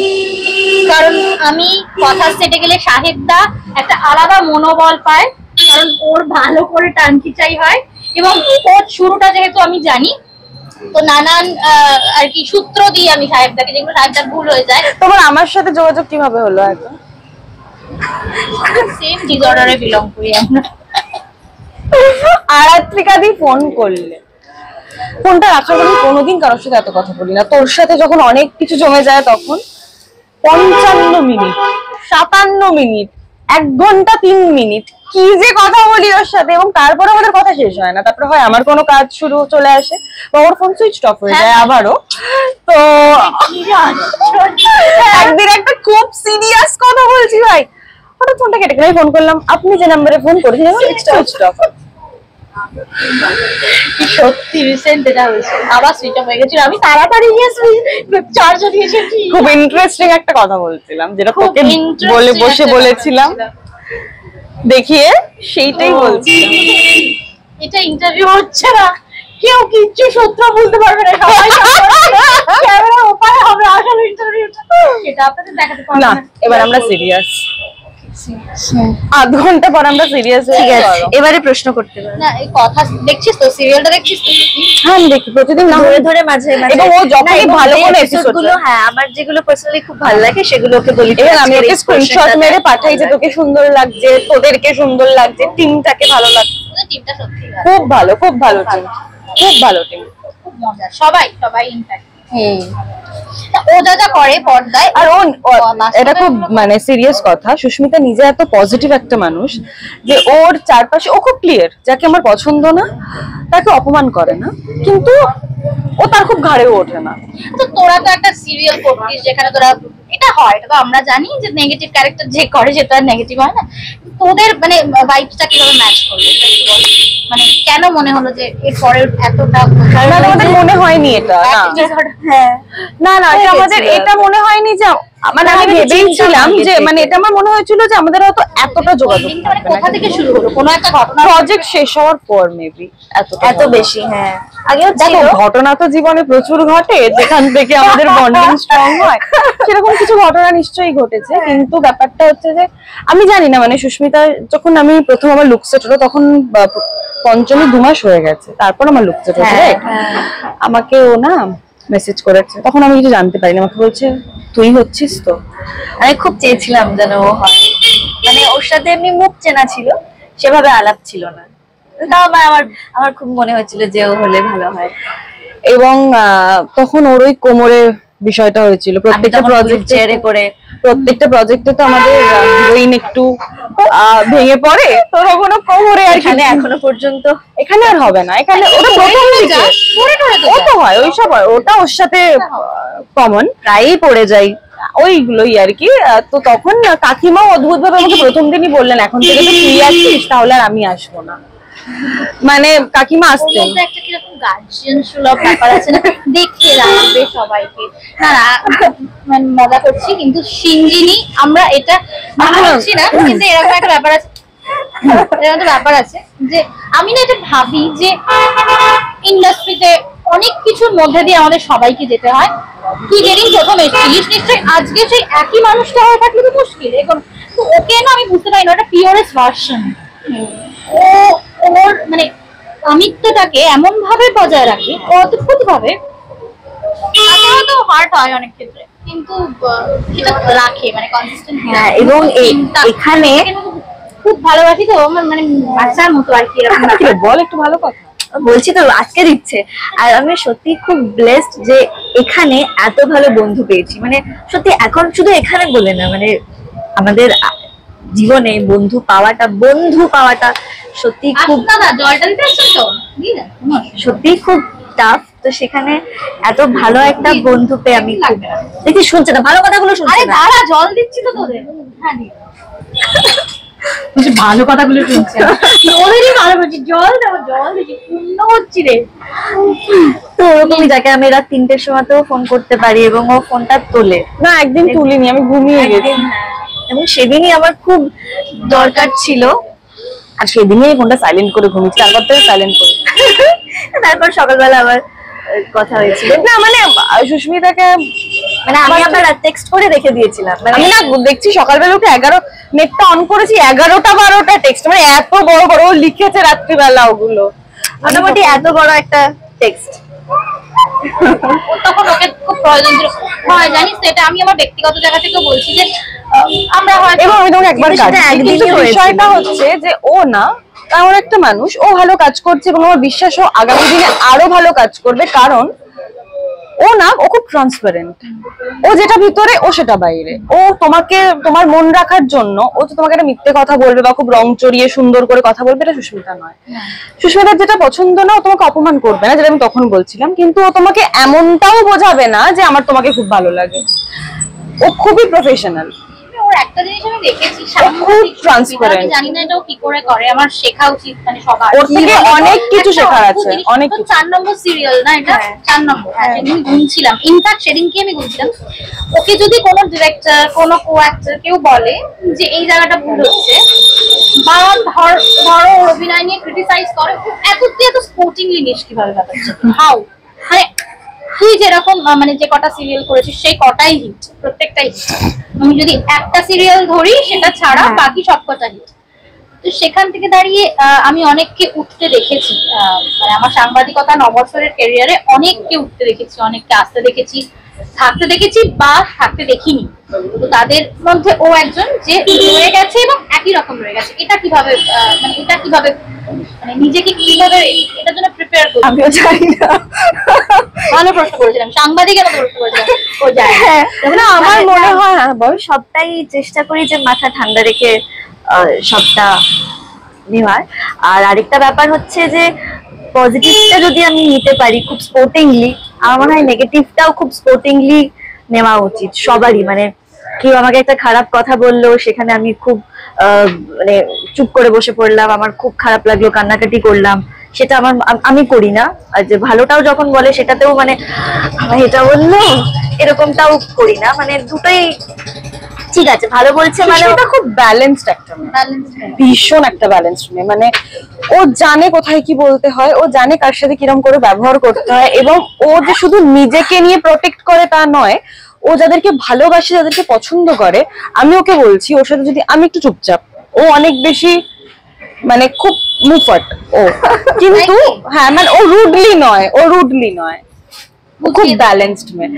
S2: কারণ আমি কথা সেটে গেলে সাহেবদা একটা আলাদা মনোবল পায়, কারণ ওর ভালো করে টানখিচাই হয় এবং ওর শুরুটা যেহেতু আমি জানি, তো নানান আর কি সূত্র দিয়ে আমি সাহেবদাকে, যেগুলো সাহেবদার ভুল হয়ে যায়।
S1: তোমার আমার সাথে যোগাযোগ কিভাবে হলো এখন?
S2: সেম ডিসঅর্ডারে বিলং করি আমরা।
S1: আরাত্রিকা দি ফোন করলে, ফোনটা রাখার পরে কোনোদিন কারোর সাথে এত কথা বলি না। তোর সাথে যখন অনেক কিছু জমে যায় তখন 55 মিনিট, 57 মিনিট, 1 ঘন্টা 3 মিনিট কি যে কথা বলি ওর সাথে, এবং তারপরে আমাদের কথা শেষ হয় না। তারপরে হয় আমার কোনো কাজ শুরু চলে আসে বা ওর ফোন সুইচ অফ হয়ে যায় আবারও। তো একদিন একটা খুব সিরিয়াস কথা বলছি ভাই, হঠাৎ ফোনটা কেটে গেলে ফোন করলাম, আপনি যে নাম্বারে ফোন করেছিলেন সুইচ অফ।
S2: সত্যি রিসেন্ট এটা হয়েছে, আবার সুইচ অফ হয়ে গেছিল, আমি তাড়াতাড়ি গিয়ে চার্জার দিয়েছি।
S1: খুব ইন্টারেস্টিং একটা কথা বলছিলাম, যেটা
S2: খুব
S1: তোকে
S2: interesting
S1: বলে বসে
S2: একটা
S1: বলেছিলাম,
S2: কথা
S1: দেখিয়ে সেইটাই বলছি।
S2: এটা ইন্টারভিউ হচ্ছে না, কেউ কিচ্ছু সূত্র বলতে পারবে না, সবাই ক্যামেরা ওপারে হবে আসলে ইন্টারভিউটা, এটা আপনাদের দেখাতে পারবো
S1: না
S2: না।
S1: এবার আমরা সিরিয়াস, 8 ঘন্টা পর আমরা সিরিয়াস হয়ে
S3: ঠিক আছে,
S1: গেছি।
S3: এবারে প্রশ্ন করতে পারো।
S2: না এই কথা দেখছিস তো, সিরিয়ালটা দেখছিস তো তুই?
S1: হ্যাঁ আমি দেখি প্রতিদিন, না
S3: ধরে ধরে মাঝে মাঝে,
S1: এবং ও যখনই
S3: না,
S1: ভালো
S3: এবং
S1: কোনো
S3: যে
S1: episode
S3: episode গুলো, হ্যাঁ আমার যেগুলো পার্সোনালি খুব ভালো লাগে সেগুলো ওকে বলি।
S1: এবার আমি
S3: আজকের
S1: ওকে
S3: এই
S1: স্ক্রিনশট
S3: portion টা
S1: মেরে
S3: দেখ।
S1: পাঠাই যে তোকে সুন্দর লাগছে, তোদেরকে সুন্দর লাগছে, টিমটাকে ভালো লাগছে।
S2: তোদের টিমটা সত্যি ভালো,
S1: খুব ভালো, খুব ভালো টিম, খুব ভালো টিম।
S2: খুব মজা, সবাই সবাই ইনফ্যাক্ট। ও যা যা করে পর্দায়,
S1: আর
S2: বাস্তবে
S1: এটা খুব
S2: ওগুলো
S1: মানে সিরিয়াস কথা, সুস্মিতা নিজে এত পজিটিভ একটা মানুষ যে ওর চারপাশে ও খুব ক্লিয়ার, যাকে আমার পছন্দ না তাকে অপমান করে না, কিন্তু ও তার খুব ঘাড়েও ওঠে না।
S2: তো তোরা তো একটা সিরিয়াল করছিস যেখানে তোরা, এটা হয়, এটা তো আমরা জানি যে নেগেটিভ ক্যারেক্টার যে করে সেটা নেগেটিভ হয় না, তোদের মানে ভাইবসটা কিভাবে ম্যাচ করলো এটা একটু বল। মানে কেন মনে হলো যে এরপরে এতটা
S1: না আমাদের মনে হয়নি এটা,
S3: হ্যাঁ
S1: না না এটা
S3: হয়ে
S1: আমাদের
S3: গেছিল।
S1: এটা মনে হয়নি যে, মানে আমি
S3: আমি
S1: ভেবেইছিলাম
S3: চিন্তা
S1: যে
S3: আগে
S1: মানে
S3: থেকে।
S1: এটা আমার মনে হয়েছিল যে আমাদের হয়তো এতটা যোগাযোগ
S2: কিন্তু মানে কোথা থেকে শুরু হলো, কোনো একটা ঘটনা
S1: প্রজেক্ট শেষ হওয়ার পর মেবি এতটা
S3: এত বেশি, হ্যাঁ আগেও ছিল।
S1: দেখো ঘটনা তো জীবনে প্রচুর ঘটে, যেখান থেকে আমাদের বন্ডিং স্ট্রং হয়, সেরকম কিছু ঘটনা নিশ্চয়ই ঘটেছে। কিন্তু ব্যাপারটা হচ্ছে যে আমি জানি না, মানে সুস্মিতা যখন আমি প্রথম আমার লুক সেট হলো তখন পঞ্চমী 2 মাস হয়ে গেছে, তারপর আমার লুক সেট হলো,
S3: হ্যাঁ,
S1: আমাকে ও না মেসেজ করেছে, তখন আমি কিছু জানতে পারিনি, আমাকে বলছে তুই হচ্ছিস তো।
S3: আমি খুব চেয়েছিলাম যেন ও হয়, মানে ওর সাথে এমনি মুখ চেনা ছিল, সেভাবে আলাপ ছিল না, তাও আমার আমার আমার খুব মনে হয়েছিল যে ও হলে ভালো হয়।
S1: এবং তখন ওর ওই কোমরে বিষয়টা হয়েছিল, প্রত্যেকটা প্রজেক্টে তো আমাদের হিরোইন একটু ভেঙে পড়ে, তোর কোনো কোমরে আর
S3: এখানে এখনো পর্যন্ত
S1: এখানে আর হবে না, এখানে ওটা প্রথম দিকে ও তো হয়, ওই সব হয়, ওটা ওর সাথে কমন, প্রায়ই পড়ে যাই ওইগুলোই আর কি। তো তখন কাকিমাও অদ্ভুত ভাবে আমাকে প্রথম দিনই বললেন, এখন থেকে তো তুই আসছিস তাহলে আর আমি আসবো না, মানে কাকিমা আসতেন।
S2: একটা কিরকম গার্জিয়ান সুলভ ব্যাপার আছে না, দেখে রাখবে সবাইকে। না না মানে মজা করছি, কিন্তু সিঞ্জিনি আমরা এটা মনে করছি না, কিন্তু এরকম একটা ব্যাপার আছে, এরকম একটা ব্যাপার আছে যে আমি না এটা ভাবি যে ইন্ডাস্ট্রিতে অনেক কিছুর মধ্যে দিয়ে আমাদের সবাইকে যেতে হয়। তুই যেদিন প্রথম এসেছিলিস নিশ্চয়ই আজকে সেই একই মানুষটা হয়ে থাকলে তো মুশকিল। এখন তো ওকে না আমি বুঝতে পারি না, ওটা পিওরেস্ট ভার্সন। ও ওর মানে আমিত্বটাকে এমন ভাবে বজায় রাখে, অদ্ভুত ভাবে, হয়তো হার্ট হয় অনেক ক্ষেত্রে, কিন্তু সেটা রাখে মানে কনসিস্টেন্ট।
S3: হ্যাঁ, এবং এখানে
S2: খুব ভালোবাসি তো আমার, মানে বাচ্চার মতো আর কি এরকম
S1: কি রে, বল একটু ভালো কথা।
S3: বলছি তো আজকে দিচ্ছে। আর আমি সত্যি খুব ব্লেসড যে এখানে এত ভালো বন্ধু পেয়েছি, মানে সত্যি এখন শুধু এখানে বলে না, মানে আমাদের জীবনে বন্ধু পাওয়াটা সত্যি খুব
S2: না জলটা দিতে আসছেন তো দিয়ে দেন,
S3: সত্যি খুব টাফ। তো সেখানে এত ভালো একটা বন্ধু পেয়ে আমি খুব, দেখি শুনছে না ভালো কথাগুলো, শুনছে
S2: আরে
S3: না।
S2: দাঁড়া জল দিচ্ছি তো তোদের। হ্যাঁ দি ভালো কথাগুলো শুনছে, ওদেরই ভালো বলছি, জল দেবো, জল দিচ্ছি, পূর্ণ হচ্ছি রে।
S3: তো ওরকমই যাকে আমি রাত 3টের সময়তেও ফোন করতে পারি এবং ও ফোনটা তোলে।
S1: না একদিন তুলিনি, আমি ঘুমিয়ে গেছি,
S3: এবং সেদিনই আমার খুব দরকার ছিল।
S1: আর সেদিনই ফোনটা সাইলেন্ট করে ঘুমিয়েছি, তারপর থেকে সাইলেন্ট করে।
S3: তারপর সকালবেলা আবার কথা হয়েছিল।
S1: না মানে সুস্মিতাকে
S3: মানে আমি আবার টেক্সট করে রেখে দিয়েছিলাম, মানে
S1: আমি না দেখছি সকালবেলা উঠে 11 নেটটা অন করেছি 11টা 12টা টেক্সট, মানে এত বড় বড় ও লিখেছে রাত্রিবেলা ওগুলো,
S3: মোটামুটি এত বড় একটা টেক্সট।
S2: তখন ওকে খুব প্রয়োজন ছিল। হয় জানিস তো, এটা আমি আমার ব্যক্তিগত জায়গা থেকে বলছি যে আমরা হয়তো
S1: এবং আমি তোমাকে একবার
S3: কিন্তু
S1: কাজ
S3: সেটা একদিনই
S1: কিন্তু
S3: হয়েছিল।
S1: বিষয়টা হচ্ছে যে ও না এমন একটা মানুষ, ও ভালো কাজ করছে এবং আমার বিশ্বাস ও আগামী দিনে আরো ভালো কাজ করবে, কারণ ও না ও খুব ট্রান্সপারেন্ট, ও যেটা ভিতরে ও সেটা বাইরে। ও তোমাকে তোমার মন রাখার জন্য ও তো তোমাকে একটা মিথ্যে কথা বলবে বা খুব রং চড়িয়ে সুন্দর করে কথা বলবে, এটা সুস্মিতা নয়। সুস্মিতার যেটা পছন্দ না ও তোমাকে অপমান করবে না, যেটা আমি তখন বলছিলাম, কিন্তু ও তোমাকে এমনটাও বোঝাবে না যে আমার তোমাকে খুব ভালো লাগে। ও খুবই প্রফেশনাল।
S2: ওর একটা জিনিস আমি দেখেছি,
S1: খুব transparent।
S2: আমি জানি না এটা ও কি করে করে, আমার শেখা উচিত মানে সবার।
S1: ওর থেকে অনেক কিছু
S2: একটা
S1: শেখার
S2: অদ্ভুত
S1: আছে,
S2: জিনিস,
S1: অনেক
S2: তো
S1: কিছু।
S2: 4 নম্বর সিরিয়াল না এটা, 4 নম্বর। হ্যাঁ, সেদিন গুনছিলাম, ইনফ্যাক্ট সেদিনকে আমি গুনছিলাম, ওকে যদি কোনো ডিরেক্টর কোনো কো অ্যাক্টর কেউ বলে যে এই জায়গাটা ভুল হচ্ছে, বা ধরো ওর অভিনয় নিয়ে ক্রিটিসাইজ করে, এত স্পোর্টিংলি নিস কিভাবে ব্যাপারটা, হাউ মানে তুই যেরকম মানে যে কটা সিরিয়াল করেছিস সেই কটাই হিট, প্রত্যেকটাই হিট। আমি যদি একটা সিরিয়াল ধরি সেটা ছাড়া বাকি সবকটা হিট। তো সেখান থেকে দাঁড়িয়ে আমি অনেককে উঠতে দেখেছি, মানে আমার সাংবাদিকতা 9 বছরের ক্যারিয়ারে অনেককে উঠতে দেখেছি, অনেককে আসতে দেখেছি, থাকতে দেখেছি বা থাকতে দেখিনি। তো তাদের মধ্যে ও একজন যে রয়ে গেছে এবং একই রকম রয়ে গেছে। এটা কিভাবে মানে এটা কিভাবে মানে নিজেকে কিভাবে এটার জন্য প্রিপেয়ার করবে?
S1: আমিও জানি না,
S2: ভালো প্রশ্ন করেছিলাম, সাংবাদিকের মতো প্রশ্ন করেছিলাম। ও যায়
S1: না আমার মনে হয় বল
S3: সবটাই চেষ্টা করি যে মাথা ঠান্ডা রেখে সবটা নেওয়ার। আর আরেকটা ব্যাপার হচ্ছে যে পজিটিভটা যদি আমি নিতে পারি খুব স্পোর্টিংলি, আমার মনে হয় নেগেটিভটাও খুব স্পোর্টিংলি নেওয়া উচিত সবারই। মানে কেউ আমাকে একটা খারাপ কথা বললো, সেখানে আমি খুব মানে চুপ করে বসে পড়লাম, আমার খুব খারাপ লাগলো, কান্নাকাটি করলাম, সেটা আমি করি না। আর যে ভালোটাও যখন বলে সেটাতেও মানে আমার এটা বললো এরকমটাও করি না। মানে দুটোই ঠিক আছে, ভালো বলছে মানে
S1: এটা খুব ব্যালেন্সড একটা মেয়ে, ভীষণ একটা ব্যালেন্সড মেয়ে। মানে ও জানে কোথায় কি বলতে হয়, ও জানে কার সাথে কিরকম করে ব্যবহার করতে হয়, এবং ও যে শুধু নিজেকে নিয়ে প্রোটেক্ট করে তা নয়, ও যাদেরকে ভালোবাসে যাদেরকে পছন্দ করে, আমি ওকে বলছি ওর সাথে যদি আমি একটু চুপচাপ, ও অনেক বেশি মানে খুব মুফট ও, কিন্তু হ্যাঁ মানে ও রুডলি নয়, ও খুব ব্যালেন্সড মেয়ে।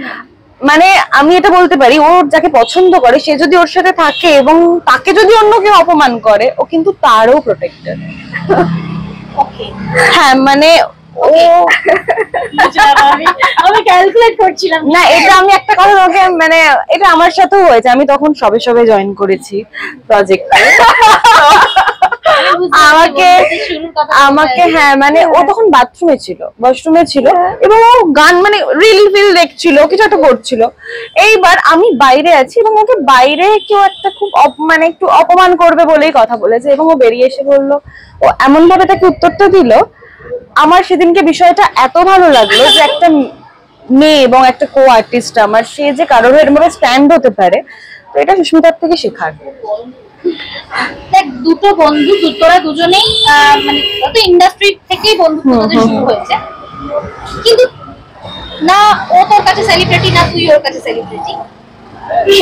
S1: মানে আমি এটা বলতে পারি ও যাকে পছন্দ করে সে যদি ওর সাথে থাকে এবং তাকে যদি অন্য কেউ অপমান করে, ও কিন্তু তারও প্রোটেক্টেড। হ্যাঁ মানে ও
S2: আমি ক্যালকুলেট করছিলাম
S1: না, এটা আমি একটা কথা তোমাকে মানে এটা আমার সাথেও হয়েছে, আমি তখন সবে জয়েন করেছি প্রজেক্টে। আমাকে হ্যাঁ মানে ও তখন ওয়াশরুমে ছিল এবং ও গান মানে রিল দেখছিল, কিছু একটা করছিল। এইবার আমি বাইরে আছি এবং ওকে বাইরে কেউ একটা খুব মানে একটু অপমান করবে বলেই কথা বলেছে, এবং ও বেরিয়ে এসে বললো, ও এমন ভাবে তাকে উত্তরটা দিল, আমার সেদিনকে বিষয়টা এত ভালো লাগলো যে একটা মেয়ে এবং একটা কো আর্টিস্ট আমার, সে যে কারোর এর মধ্যে স্ট্যান্ড হতে পারে, তো এটা সুস্মিতার থেকে শেখার।
S2: দেখ, দুটো বন্ধু, তোরা দুজনেই মানে তো ইন্ডাস্ট্রি থেকেই বন্ধুত্ব শুরু হয়েছে, কিন্তু না ও তোর কাছে সেলিব্রিটি না তুই ওর কাছে সেলিব্রিটি।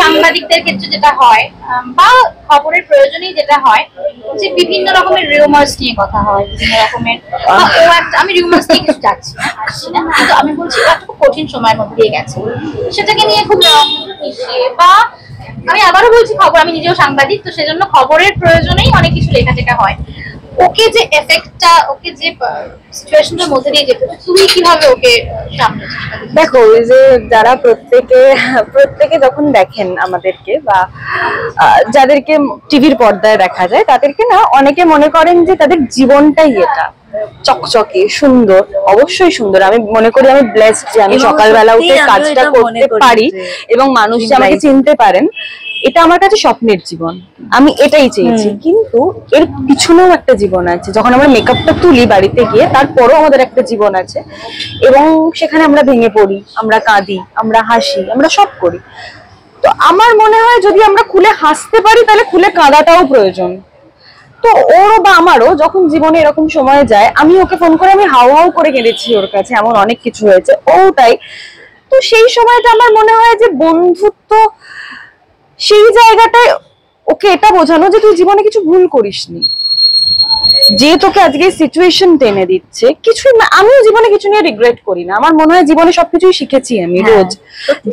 S2: সাংবাদিকদের ক্ষেত্রে যেটা হয় বা খবরের প্রয়োজনেই যেটা হয় যে বিভিন্ন রকমের রিউমার্স নিয়ে কথা হয়, বিভিন্ন রকমের আমি রিউমার্স নিয়ে কিছু যাচ্ছি না, কিন্তু আমি বলছি একটা খুব কঠিন সময়ের মধ্যে দিয়ে গেছে, সেটাকে নিয়ে খুব মিশিয়ে বা আমি আবারও বলছি খবর, আমি নিজেও সাংবাদিক, তো সেজন্য খবরের প্রয়োজনেই অনেক কিছু লেখা হয়। ওকে যে এফেক্টটা, ওকে যে সিচুয়েশনের মধ্যে দিয়ে যেতে, তুমি কিভাবে ওকে সামলেছিস?
S1: দেখো ওই যে যারা প্রত্যেকে যখন দেখেন আমাদেরকে বা যাদেরকে টিভির পর্দায় দেখা যায়, তাদেরকে না অনেকে মনে করেন যে তাদের জীবনটাই এটা চকচকে সুন্দর। অবশ্যই সুন্দর, আমি মনে করি আমি ব্লেসড যে আমি সকালবেলা উঠে কাজটা করতে পারি এবং মানুষ যে আমাকে চিনতে পারেন, এটা আমার কাছে স্বপ্নের জীবন, আমি এটাই চেয়েছি। কিন্তু এর পিছনেও একটা জীবন আছে, যখন আমরা মেকআপটা তুলি বাড়িতে গিয়ে তারপরও আমাদের একটা জীবন আছে, এবং সেখানে আমরা ভেঙে পড়ি, আমরা কাঁদি, আমরা হাসি, আমরা সব করি। তো আমার মনে হয় যদি আমরা খুলে হাসতে পারি তাহলে খুলে কাঁদাটাও প্রয়োজন। তো ওরও বা আমারও যখন জীবনে এরকম সময় যায়, আমি ওকে ফোন করে আমি হাউ হাউ করে কেঁদেছি ওর কাছে, এমন অনেক কিছু হয়েছে, ওটাই। তো সেই সময়টা আমার মনে হয় যে বন্ধুত্ব সেই জায়গাটায় ওকে এটা বোঝানো যে তুই জীবনে কিছু ভুল করিসনি, যে তোকে আজকে সিচুয়েশন টেনে দিচ্ছে কিছুই না। আমিও জীবনে কিছু নিয়ে রিগ্রেট করি না, আমার মনে হয় জীবনে সবকিছুই শিখেছি আমি। রোজ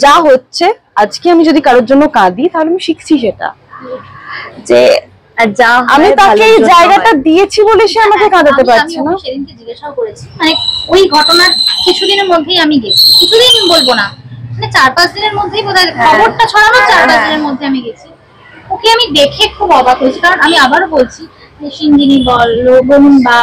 S1: যা হচ্ছে, আজকে আমি যদি কারোর জন্য কাঁদি তাহলে আমি শিখছি সেটা, যে
S3: যা
S1: আমি তাকে এই জায়গাটা দিয়েছি বলে সে আমাকে কাঁদাতে পারছে না।
S2: সেদিনকে জিজ্ঞাসাও করেছি, মানে ওই ঘটনার কিছুদিনের মধ্যেই আমি গেছি, কিছুদিন বলবো না, মানে 4-5 দিনের মধ্যেই বোধহয় খবরটা ছড়ানো, 4-5 দিনের মধ্যে আমি গেছি। ওকে আমি দেখে খুব অবাক হয়েছি, কারণ আমি আবারও বলছি সিঞ্জিনি বলুন বা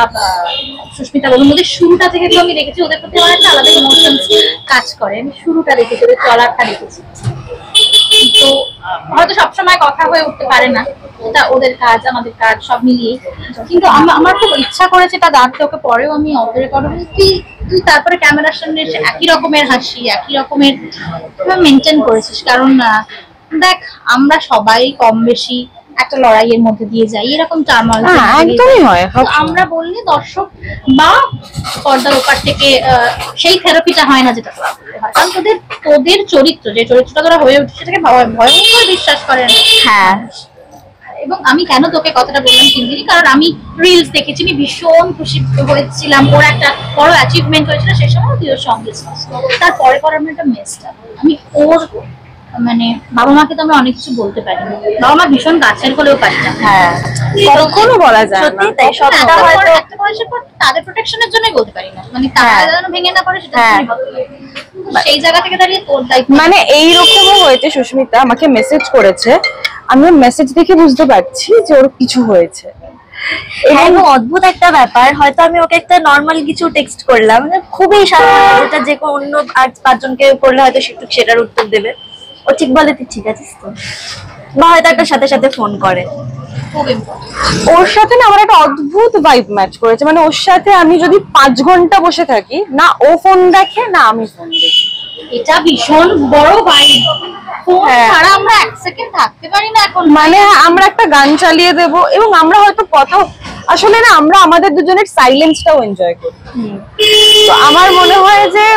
S2: সুস্মিতা বলুন, ওদের শুরুটা থেকে তো আমি দেখেছি ওদের প্রতি আমার একটা আলাদা ইমোশনস কাজ করে। আমি শুরুটা দেখেছি, ওদের চলাটা দেখেছি। তো হয়তো সবসময় কথা হয়ে উঠতে পারে না, এটা ওদের কাজ আমাদের কাজ সব মিলিয়ে, কিন্তু আমার খুব ইচ্ছা করেছে এটা জানতে। ওকে পরেও আমি অফ রেকর্ড তুই তারপরে ক্যামেরার সামনে এসে একই রকমের হাসি, একই রকমের মেনটেন করেছিস, কারণ দেখ আমরা সবাই কম বেশি একটা লড়াইয়ের মধ্যে দিয়ে যাই, এরকম টার্মল
S1: একদমই হয়।
S2: আমরা বললে দর্শক বা পর্দার ওপার থেকে সেই থেরাপিটা হয় না যেটা তোরা বললে হয়, কারণ তোদের চরিত্র, যে চরিত্রটা তোরা হয়ে উঠছে সেটাকে ভয়ঙ্কর বিশ্বাস করেন।
S3: হ্যাঁ,
S2: এবং আমি কেন তোকে কথাটা বললাম সিঞ্জিনি, কারণ আমি রিলস দেখেছি, আমি ভীষণ খুশি হয়েছিলাম, ওর একটা বড় অ্যাচিভমেন্ট হয়েছিল, সেই সময় তুই ওর সঙ্গে ছিলিস। তারপরে আমি একটা মেসটা, আমি ওর মানে বাবা মাকে তো আমরা অনেক কিছু বলতে পারি না, বাবা মা ভীষণ কাছের হলেও পারি না।
S3: হ্যাঁ,
S1: কখনো বলা যায় না।
S3: সত্যি তাই, সবটা হয়তো
S2: একটা বয়সের পর তাদের প্রোটেকশনের জন্যই বলতে পারি না, মানে তারা যেন ভেঙে না পড়ে সেটা সেই জায়গা থেকে দাঁড়িয়ে তোর দায়িত্ব।
S1: মানে এইরকমও হয়েছে, সুস্মিতা আমাকে মেসেজ করেছে, আমি ওর মেসেজ দেখে বুঝতে পারছি যে ওর কিছু হয়েছে।
S3: এবং অদ্ভুত একটা ব্যাপার, হয়তো আমি ওকে একটা নর্মাল কিছু টেক্সট করলাম, মানে খুবই সাধারণ, যেটা যে কোনো অন্য 8-5 জনকে করলে হয়তো সেটার উত্তর দেবে, ও ঠিক বলে তুই ঠিক আছিস তো, বা হয়তো একটা সাথে সাথে ফোন করে।
S1: ওর সাথে না আমার একটা অদ্ভুত ভাইব ম্যাচ করেছে, মানে ওর সাথে আমি যদি 5 ঘন্টা বসে থাকি, না ও ফোন দেখে না আমি ফোন দেখি,
S2: এটা ভীষণ বড় ভাই। ফোন ছাড়া আমরা 1 সেকেন্ড থাকতে পারি না এখন।
S1: মানে আমরা একটা গান চালিয়ে দেব এবং আমরা হয়তো কথা, আসলে না আমরা আমাদের দুজনের সাইলেন্সটাও এনজয় করি। তো আমার মনে হয় যে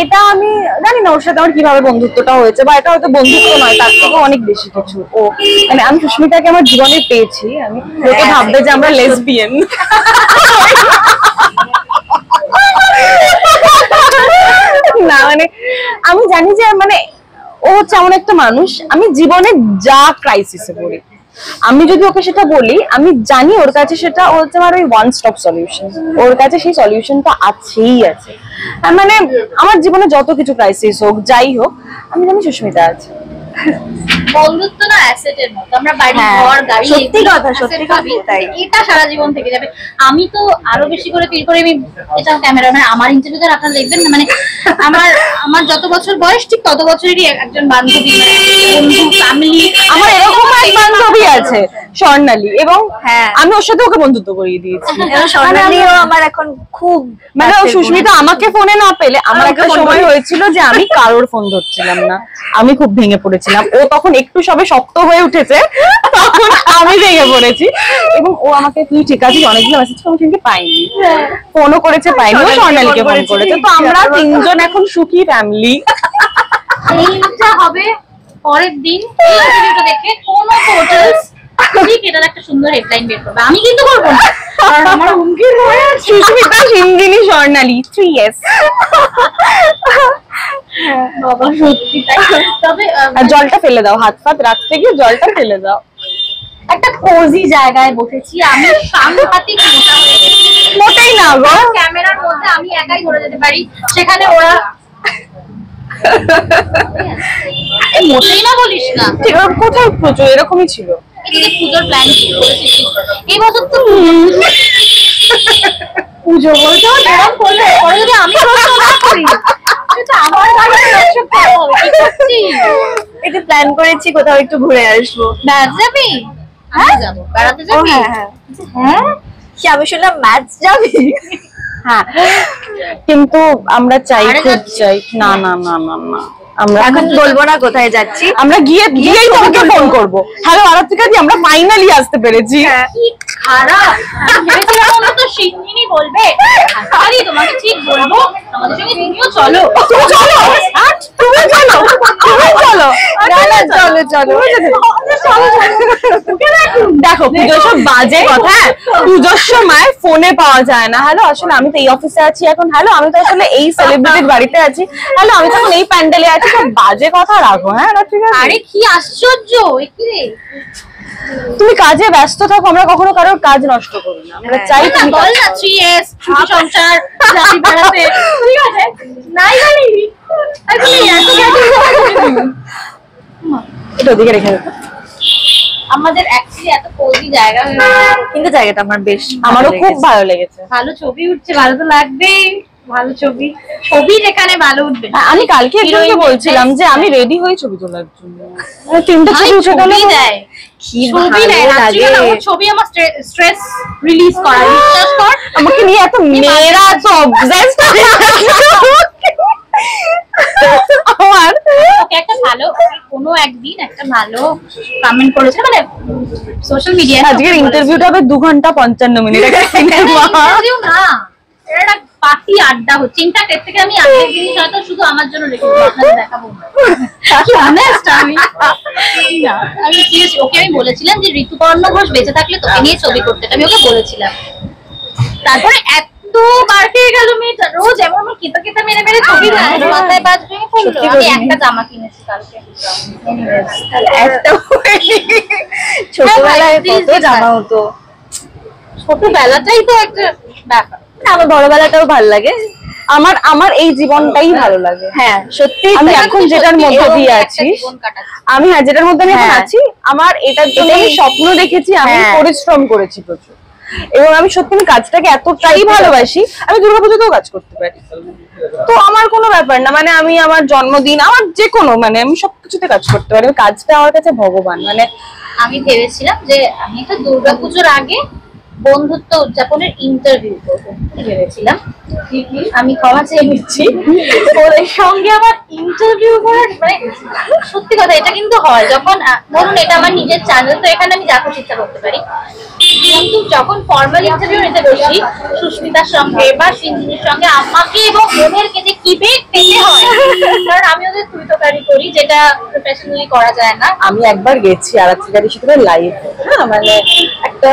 S1: এটা, আমি জানি না ওর সাথে আমার কিভাবে বন্ধুত্বটা হয়েছে, বা এটা হয়তো বন্ধুত্ব নয়, তার থেকেও অনেক বেশি কিছু। ও মানে আমি সুস্মিতাকে আমার জীবনে পেয়েছি, আমি লোকে ভাববে যে আমরা লেসবিয়ান, না মানে আমি জানি যে মানে ও হচ্ছে এমন একটা মানুষ, আমি জীবনে যা ক্রাইসিসে পড়ি, আমি যদি ওকে সেটা বলি, আমি জানি ওর কাছে সেটা হচ্ছে আমার ওই ওয়ান স্টপ সলিউশন, ওর কাছে সেই সলিউশনটা আছেই আছে। মানে আমার জীবনে যত কিছু ক্রাইসিস হোক, যাই হোক, আমি জানি সুস্মিতা আছে।
S2: বন্ধুত্ব না অ্যাসেটের মতো, আমরা বাড়ি ঘর গাড়ি,
S3: সত্যি কথা, সত্যি কথা, তাই
S2: এটা সারা জীবন থেকে যাবে। আমি তো আরো বেশি করে ফিল করে, আমি এটা ক্যামেরা মানে আমার ইন্টারভিউতে আপনারা দেখবেন না, মানে আমার যত বছর বয়স ঠিক তত বছরেরই একজন বান্ধবী, মানে বন্ধু, ফ্যামিলি।
S1: আমার এরকম এক বান্ধবী আছে স্বর্ণালী, এবং আমি ওর সাথে ওকে বন্ধুত্ব করিয়ে দিয়েছি।
S3: স্বর্ণালীও আমার এখন খুব,
S1: মানে সুস্মিতা আমাকে ফোনে না পেলে, আমার একটা সময় হয়েছিল যে আমি কারোর ফোন ধরছিলাম না, আমি খুব ভেঙে পড়েছিলাম। ও তখন একটু সবে শক্ত হয়ে উঠেছে, তখন আমি ভেঙে পড়েছি, এবং ও আমাকে তুই ঠিক আছিস অনেকগুলো মেসেজ করে কিন্তু পাইনি, ফোনও করেছে পাইনি, ও স্বর্ণালীকে ফোন করেছে। তো আমরা 3 জন এখন সুখী ফ্যামিলি।
S2: এইটা হবে পরের দিন ইন্টারভিউটা দেখে কোন হোটেলস ঠিক এটার একটা সুন্দর হেডলাইন বের করবে, আমি কিন্তু করবো না, কারণ আমার হুমকির ভয় আছে।
S1: সুস্মিতা, সিঞ্জিনি, স্বর্ণালী 3S।
S2: বাবা সত্যি তাই। তবে
S1: আর জলটা ফেলে দাও, হাত ফাত রাখতে গিয়ে জলটা ফেলে দাও।
S2: একটা কোজি জায়গায় বসেছি, আমি সাংঘাতিক মোটা হয়ে গেছি,
S1: মোটেই না গো,
S2: ক্যামেরার মধ্যে আমি একাই ধরে যেতে পারি, সেখানে ওরা মোটেই না বলিস না।
S1: ঠিক আছে, কোথায় প্রচুর এরকমই ছিল।
S2: এদিকে পুজোর প্ল্যান করেছিস এই বছর তো, পুজো বলতে এরকম করলে পরে যদি আমি করি সেটা আমার বাড়িতে দর্শক খাওয়া হবে। কি করছিস?
S3: এটা প্ল্যান করেছি কোথাও একটু ঘুরে আসবো।
S2: বেড়াতে যাবি? হ্যাঁ যাবো। বেড়াতে যাবি?
S3: হ্যাঁ, কি আমি শুনলাম ম্যাচ যাবি?
S1: হ্যাঁ, কিন্তু আমরা চাই, খুব চাই। না না না না না, আমরা
S3: এখন বলবো না কোথায় যাচ্ছি,
S1: আমরা গিয়েই তোমাকে ফোন করবো, হ্যালো আরাত্রিকা দি আমরা ফাইনালি আসতে পেরেছি।
S2: কি খারাপ, আমি ভেবেছিলাম ওরা তো শিগগিরই বলবে আরে তোমাকে ঠিক বলবো, আমাদের সঙ্গে তুমিও চলো।
S1: তুমি চলো, তুমি চলো, তুমি চলো, চলো চলো দেখো পুজোর সব বাজে কথা, পুজোর সময় ফোনে পাওয়া যায় না, হ্যালো আসলে আমি তো এই অফিসে আছি এখন, হ্যালো আমি তো আসলে এই সেলিব্রিটির বাড়িতে আছি, হ্যালো আমি তখন এই প্যান্ডেলে আছি, সব বাজে কথা রাখো। হ্যাঁ ঠিক আছে,
S2: আরে কি আশ্চর্য, কি রে
S1: তুমি কাজে ব্যস্ত থাকো, আমরা কখনো কারোর কাজ নষ্ট করি না, আমরা চাই
S2: না
S1: তুমি
S2: বল না 3S সুখী সংসার জাতি বেড়াতে, ঠিক আছে নাই জানি আমি
S1: এটা ওদিকে রেখে দেবো।
S2: আমাদের অ্যাকচুয়ালি এত কোজি জায়গা,
S3: কিন্তু জায়গাটা আমার বেশ
S1: আমারও খুব ভালো লেগেছে।
S2: ভালো ছবি উঠছে, ভালো তো লাগবেই, ভালো ছবি যেখানে ভালো উঠবে।
S1: আমি কালকে একজনকে বলছিলাম যে আমি রেডি হই ছবি তোলার জন্য, তিনটে ছবি উঠে গেল,
S2: ছবি দেয়,
S3: কি
S2: ছবি
S3: ভালো
S2: দেয়
S3: লাগে।
S2: রাত্রিবেলা ওর ছবি আমার স্ট্রেস রিলিজ করা, বিশ্বাস কর।
S1: আমাকে নিয়ে এত মেয়েরা তো অবসেসড আমার
S2: ওকে একটা ভালো কোনো একদিন একটা ভালো কমেন্ট করেছে, মানে সোশ্যাল মিডিয়ায়
S1: আজকের ইন্টারভিউটা হবে 2 ঘন্টা 55 মিনিট, একটা সিনেমা।
S2: ইন্টারভিউ না, এটা একটা পার্টি আড্ডা হচ্ছে। ইনফ্যাক্ট এর থেকে আমি আগের জিনিস হয়তো শুধু আমার জন্য রেখেছি, আপনাদের দেখাবো না। কি honest আমি না, আমি seriously ওকে আমি বলেছিলাম যে ঋতুপর্ণ ঘোষ বেঁচে থাকলে তোকে নিয়ে ছবি করতে, আমি ওকে বলেছিলাম। তারপরে এত বার পেয়ে গেল মেয়েটা, রোজ এমন কিতা কিতা মেরে মেরে ছবি দেয়, মাথায় বাজ ভেঙে পড়লো। আমি একটা জামা কিনেছি কালকে,
S3: একটা ছোটবেলায় কত জামা হতো,
S2: ছোটবেলাটাই তো একটা ব্যাপার।
S3: আমার বড়বেলাটাও ভালো লাগে।
S1: আমার এই জীবনটাই ভালো লাগে।
S3: হ্যাঁ সত্যি
S1: আমি
S3: তাই।
S1: এখন যেটার মধ্যে
S2: এরকম
S1: দিয়ে
S2: একটা
S1: আছি,
S2: জীবন কাটাচ্ছি।
S1: আমি হ্যাঁ যেটার মধ্যে আমি এখন
S3: হ্যাঁ।
S1: আছি, আমার এটার জন্য আমি স্বপ্ন দেখেছি, আমি
S3: হ্যাঁ।
S1: পরিশ্রম করেছি প্রচুর, এবং আমি সত্যি আমি কাজটাকে এতটাই ভালোবাসি, আমি দুর্গাপুজোতেও কাজ করতে পারি, তো আমার কোনো ব্যাপার না, মানে আমি আমার জন্মদিন আমার যে কোনো মানে আমি সবকিছুতে কাজ করতে পারি, কাজটা আমার কাছে ভগবান। মানে
S2: আমি ভেবেছিলাম যে আমি একটা দুর্গাপুজোর আগে বন্ধুত্ব উদযাপনের ইন্টারভিউ করবো ভেবেছিলাম, আমি ক্ষমা চেয়ে নিচ্ছি, ওর সঙ্গে আমার ইন্টারভিউ করার মানে সত্যি কথা এটা কিন্তু হয় যখন ধরুন এটা আমার নিজের চ্যানেল, তো এখানে আমি যা খুশি ইচ্ছা করতে পারি, কিন্তু যখন ফর্মাল ইন্টারভিউ নিতে বসি সুস্মিতার সঙ্গে বা সিন্ধির সঙ্গে, আমাকে এবং ওদেরকে যে কি বেগ পেতে হয়, কারণ আমি ওদের তুইতকারি করি যেটা প্রফেশনালি করা যায় না।
S1: আমি একবার গেছি আরাত্রিকার সাথে লাইভ, হ্যাঁ মানে একটা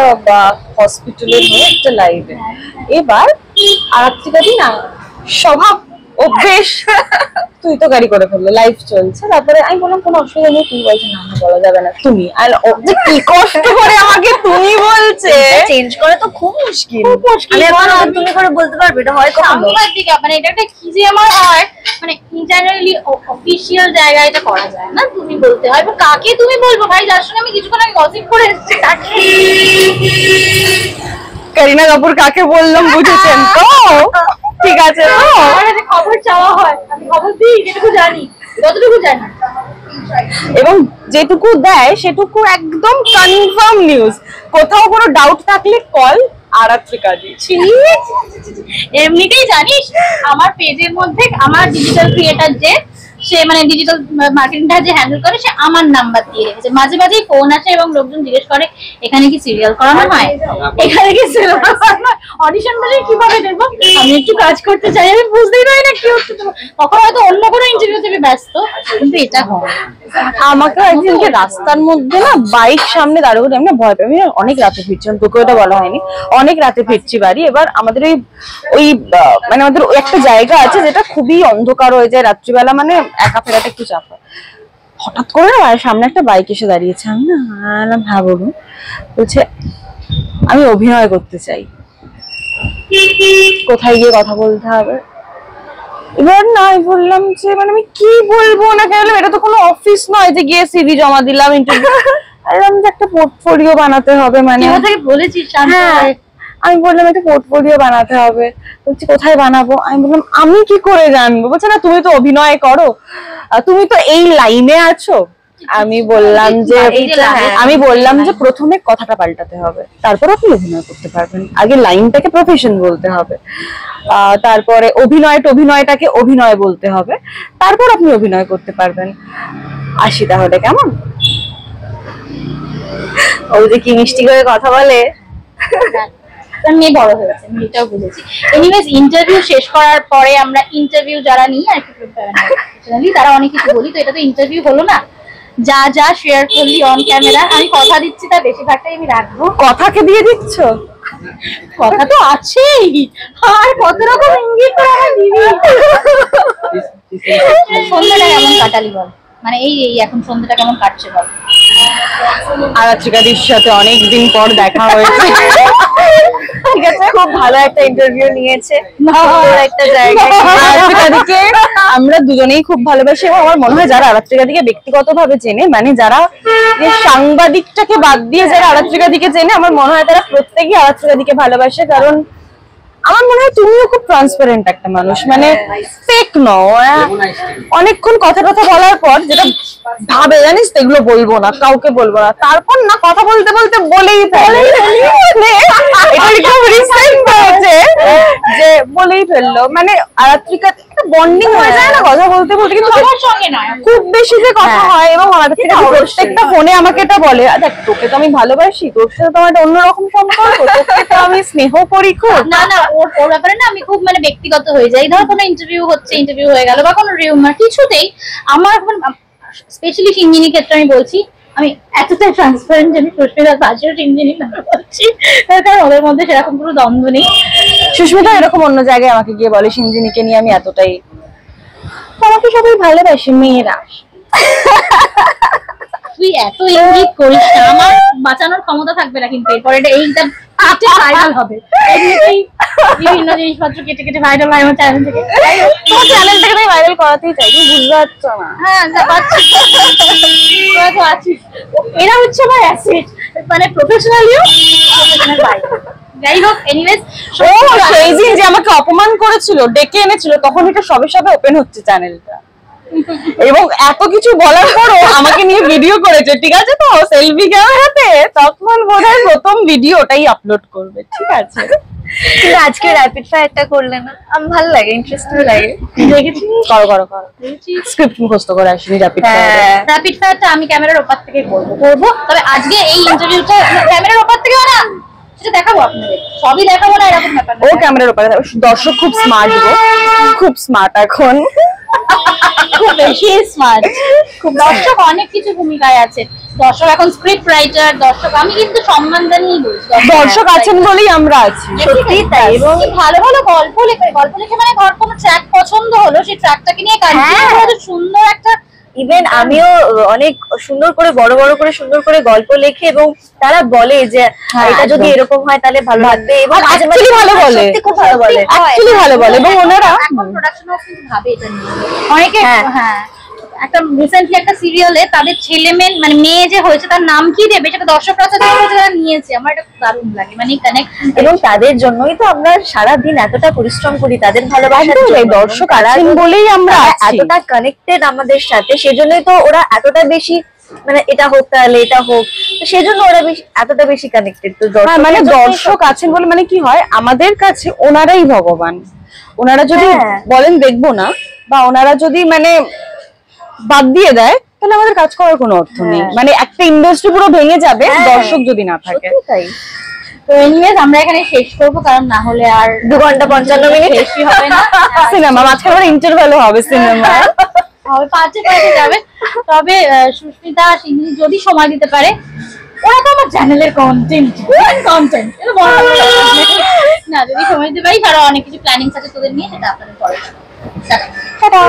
S1: হসপিটালের হয়ে একটা লাইভে, এবার আরাত্রিকারই না স্বভাব অভ্যেস তুই তো গাড়ি করে ফেললো, লাইভ চলছে, তারপরে আমি বললাম কোনো অসুবিধা নেই, তুই বলছে না না বলা যাবে না তুমি, আর ও যে কি কষ্ট করে আমাকে তুমি বলছে,
S3: চেঞ্জ করে তো খুব মুশকিল।
S1: খুব মুশকিল।
S3: আমি এখন আর তুমি করে বলতে পারবে এটা হয় কখনো?
S2: সাংবাদিক মানে এটা একটা কি যে আমার হয়, মানে জেনারেলি অফিসিয়াল জায়গায় এটা করা যায় না, তুমি বলতে হয়। এবার কাকে তুমি বলবো ভাই, যার সঙ্গে আমি কিছুক্ষণ আগে গসিপ করে এসেছি তাকে।
S1: করিনা কাপুর কাকে বললাম বুঝেছেন তো, ঠিক আছে তো?
S2: আমার কাছে খবর চাওয়া হয়, আমি খবর দিই যেটুকু জানি, যতটুকু জানি,
S1: এবং যেটুকু দেয় সেটুকু একদম কনফার্ম নিউজ, কোথাও কোনো ডাউট থাকলে কল আরাত্রিকা দি।
S2: এমনিতেই জানিস আমার পেজের মধ্যে আমার ডিজিটাল ক্রিয়েটার যে সে মানে ডিজিটাল মার্কেটিংটা যে হ্যান্ডেল করে, সে আমার নাম্বার দিয়ে রেখেছে। মাঝে মাঝেই ফোন আসে এবং লোকজন জিজ্ঞেস করে এখানে কি সিরিয়াল করানো হয়, এখানে কি সিরিয়াল করানো হয়, অডিশন বলে কিভাবে দেবো, আমি একটু কাজ করতে চাই, আমি বুঝতেই পারি না কি হচ্ছে। তখন হয়তো অন্য কোনো ইন্টারভিউ থেকে ব্যস্ত, কিন্তু এটা হয়।
S1: আমাকে একদিনকে রাস্তার মধ্যে না বাইক সামনে দাঁড়িয়ে করে, আমি না ভয় পাই, আমি না অনেক রাতে ফিরছিলাম, তোকে ওটা বলা হয়নি, অনেক রাতে ফিরছি বাড়ি, এবার আমাদের ওই মানে আমাদের একটা জায়গা আছে যেটা খুবই অন্ধকার হয়ে যায় রাত্রিবেলা, মানে একা ফেরাটা একটু চাপ হয়। হঠাৎ করে না সামনে একটা বাইক এসে দাঁড়িয়েছে, আমি না ভাববো, বলছে আমি অভিনয় করতে চাই, কোথায় গিয়ে কথা বলতে হবে। এবার না আমি বললাম যে মানে আমি কি বলবো না, কেন এটা তো কোনো অফিস নয় যে গিয়ে সিভি জমা দিলাম ইন্টারভিউ, আর আমি একটা পোর্টফোলিও বানাতে হবে, মানে
S2: বলেছিস
S1: হ্যাঁ আমি বললাম একটা পোর্টফোলিও বানাতে হবে, বলছি কোথায় বানাবো, আমি বললাম আমি কি করে জানবো, বলছে না তুমি তো অভিনয় করো, তুমি তো এই লাইনে আছো, আমি বললাম যে
S3: এইটা, হ্যাঁ।
S1: আমি বললাম যে প্রথমে কথাটা পাল্টাতে হবে, তারপর আপনি অভিনয় করতে পারবেন। আগে লাইনটাকে প্রফেশন বলতে হবে, তারপরে অভিনয়টাকে অভিনয় বলতে হবে, তারপর আপনি অভিনয় করতে পারবেন। আসি তাহলে, কেমন?
S3: ও যে কি মিষ্টি করে কথা বলে।
S2: তার মেয়ে বড় হয়েছে, আমি এটাও বুঝেছি। এনিওয়েজ, ইন্টারভিউ শেষ করার পরে আমরা ইন্টারভিউ যারা নিই আর কি, প্রফেশনালি তারা অনেক কিছু বলি, তো এটা তো ইন্টারভিউ হলো না। যা যা শেয়ার করলি অন ক্যামেরা, আমি কথা দিচ্ছি তার বেশিরভাগটাই আমি রাখবো।
S1: কথাকে দিয়ে দিচ্ছ?
S2: কথা তো আছেই, আর কত রকম ইঙ্গিত করে আমার দিবি। সন্ধ্যাটা কেমন কাটালি বল, মানে এই এই এখন সন্ধ্যাটা কেমন কাটছে বল?
S1: আরাত্রিকাদির সাথে অনেকদিন পর দেখা হয়েছে।
S3: ঠিক আছে, খুব ভালো একটা ইন্টারভিউ নিয়েছে, সুন্দর একটা জায়গায়।
S1: আরাত্রিকাদিকে আমরা দুজনেই খুব ভালোবাসি, এবং আমার মনে হয় যারা আরাত্রিকাদিকে ব্যক্তিগতভাবে চেনে, মানে যারা যে সাংবাদিকটাকে বাদ দিয়ে যারা আরাত্রিকাদিকে চেনে, আমার মনে হয় তারা প্রত্যেকেই আরাত্রিকাদিকে ভালোবাসে। কারণ আমার মনে হয় তুমিও খুব ট্রান্সপারেন্ট একটা মানুষ, মানে ফেক নও। অনেকক্ষণ কথা বলার পর যেটা ভাবে জানিস, এগুলো বলবো না, কাউকে বলবো না, তারপর না কথা বলতে বলতে বলেই ফেলে। এটা খুব রিসেন্ট হয়েছে যে বলেই ফেললো, মানে আরাত্রিকা একটা বন্ডিং হয়ে যায় না কথা বলতে বলতে, কিন্তু
S2: সবার সঙ্গে নয়,
S1: খুব বেশি যে কথা হয়। এবং আরাত্রিকা প্রত্যেকটা ফোনে আমাকে এটা বলে, দেখ তোকে তো আমি ভালোবাসি, তোর সাথে তো আমার একটা অন্যরকম সম্পর্ক, তোকে তো আমি স্নেহ করি খুব।
S2: না না, ওর ব্যাপারে না আমি খুব মানে ব্যক্তিগত হয়ে যাই। ধর কোনো ইন্টারভিউ হচ্ছে, ইন্টারভিউ হয়ে গেল, বা কোনো রিউমার কিছুতেই আমার, স্পেশালি ইঞ্জিনিয়ারিং ক্ষেত্রে আমি বলছি, আমি এতটাই ট্রান্সপারেন্ট যে আমি সুস্মিতার পাশেও ইঞ্জিনিয়ারিং না বলছি, কারণ ওদের মধ্যে সেরকম কোনো দ্বন্দ্ব নেই।
S1: সুস্মিতা এরকম অন্য জায়গায় আমাকে গিয়ে বলে সিঞ্জিনিকে নিয়ে আমি এতটাই, আমাকে সবাই ভালোবাসে মেয়েরা।
S2: তুই এত ইঙ্গিত করিস না, আমার বাঁচানোর ক্ষমতা থাকবে না কিন্তু এরপরে এইটা কেটে ভাইরাল হবে। এমনিতেই বিভিন্ন জিনিসপত্র কেটে কেটে ভাইরাল হয় আমার চ্যানেল থেকে।
S1: তোমার চ্যানেল থেকে আমি ভাইরাল করাতেই চাই, তুমি বুঝতে পারছো না?
S2: হ্যাঁ, পাচ্ছি, তোরা তো আছিস। এরা হচ্ছে আমার অ্যাসেট, মানে প্রফেশনালিও, প্রফেশনাল বাইরে। যাই হোক, এনিওয়েজ,
S1: ও সেই দিন যে আমাকে অপমান করেছিল, ডেকে এনেছিল, তখন এটা সবে সবে ওপেন হচ্ছে চ্যানেলটা, এবং এত কিছু বলার পরও আমাকে নিয়ে ভিডিও করেছে, ঠিক আছে তো, সেলফি ক্যামেরাতে, তখন বোধহয় প্রথম ভিডিওটাই আপলোড করবে, ঠিক আছে।
S3: কিন্তু আজকে র্যাপিড ফায়ারটা করলে না, আমার ভালো লাগে, ইন্টারেস্টিং লাগে।
S2: দেখেছি,
S1: করো স্ক্রিপ্ট মুখস্থ করে আসিনি র্যাপিড
S3: হ্যাঁ,
S2: র্যাপিড ফায়ারটা আমি ক্যামেরার ওপার থেকে করবো। তবে আজকে এই ইন্টারভিউটা ক্যামেরার ওপার থেকে না, সেটা দেখাবো আপনাদের, সবই দেখাবো না এরকম ব্যাপার না।
S1: ও ক্যামেরার উপরে দর্শক খুব স্মার্ট গো, খুব স্মার্ট এখন,
S2: খুব বেশি স্মার্ট। খুব দর্শক অনেক কিছু ভূমিকায় আছে। দর্শক এখন স্ক্রিপ্ট রাইটার, দর্শক, আমি কিন্তু সম্মান জানিয়ে বলছি,
S1: দর্শক আছেন বলেই আমরা আছি।
S3: সত্যি তাই। এবং
S2: কি ভালো ভালো গল্প লেখে মানে ধর কোনো ট্র্যাক পছন্দ হলো, সেই ট্র্যাকটাকে নিয়ে কন্টিনিউ করে সুন্দর একটা,
S3: ইভেন আমিও অনেক সুন্দর করে বড় বড় করে সুন্দর করে গল্প লেখে, এবং তারা বলে যে এটা যদি এরকম হয় তাহলে ভালো লাগবে, এবং মাঝে মাঝে
S1: ভালো বলে,
S3: সত্যি খুব ভালো বলে,
S1: অ্যাকচুয়ালি ভালো বলে। এবং ওনারা
S2: এখন প্রোডাকশন হাউস কিন্তু ভাবে এটা নিয়ে অনেকে।
S3: হ্যাঁ।
S2: হ্যাঁ, একটা রিসেন্টলি একটা সিরিয়ালে তাদের ছেলে মেয়ে, মানে মেয়ে যে হয়েছে তার নাম কি দেবে সেটা দর্শকরা যারা নিয়েছে, আমার এটা দারুণ লাগে, মানে কানেক্ট।
S3: এবং তাদের জন্যই তো আমরা সারাদিন এতটা পরিশ্রম করি, তাদের ভালোবাসার জন্য।
S1: দর্শক আছেন বলেই আমরা আছি,
S3: এতটা কানেক্টেড আমাদের সাথে, সেজন্যই তো ওরা এতটা বেশি, মানে এটা হোক তাহলে এটা হোক, তো সেজন্য ওরা এতটা বেশি কানেক্টেড। তো
S1: মানে দর্শক আছেন বলে মানে কি হয়, আমাদের কাছে ওনারাই ভগবান। ওনারা যদি বলেন দেখবো না, বা ওনারা যদি মানে বাদ দিয়ে দেয়, তাহলে আমাদের কাজ করার কোনো অর্থ নেই। মানে একটা ইন্ডাস্ট্রি পুরো ভেঙে যাবে দর্শক যদি না থাকে।
S3: তাই।
S2: তো এনিওয়েজ আমরা এখানে শেষ করবো, কারণ না হলে আর
S3: 2 ঘন্টা 55 মিনিট
S2: বেশি হবে না।
S1: সিনেমা মাঝখানে আবার ইন্টারভ্যালও হবে, সিনেমা
S2: হবে, পাঁচে যাবে। তবে সুস্মিতা সিংহি যদি সময় দিতে পারে, ওরা তো আমার চ্যানেলের কন্টেন্ট না, যদি সময় দিতে পারি, তারা অনেক কিছু প্ল্যানিং আছে তোদের নিয়ে, সেটা আপনাদের পরে। টাটা।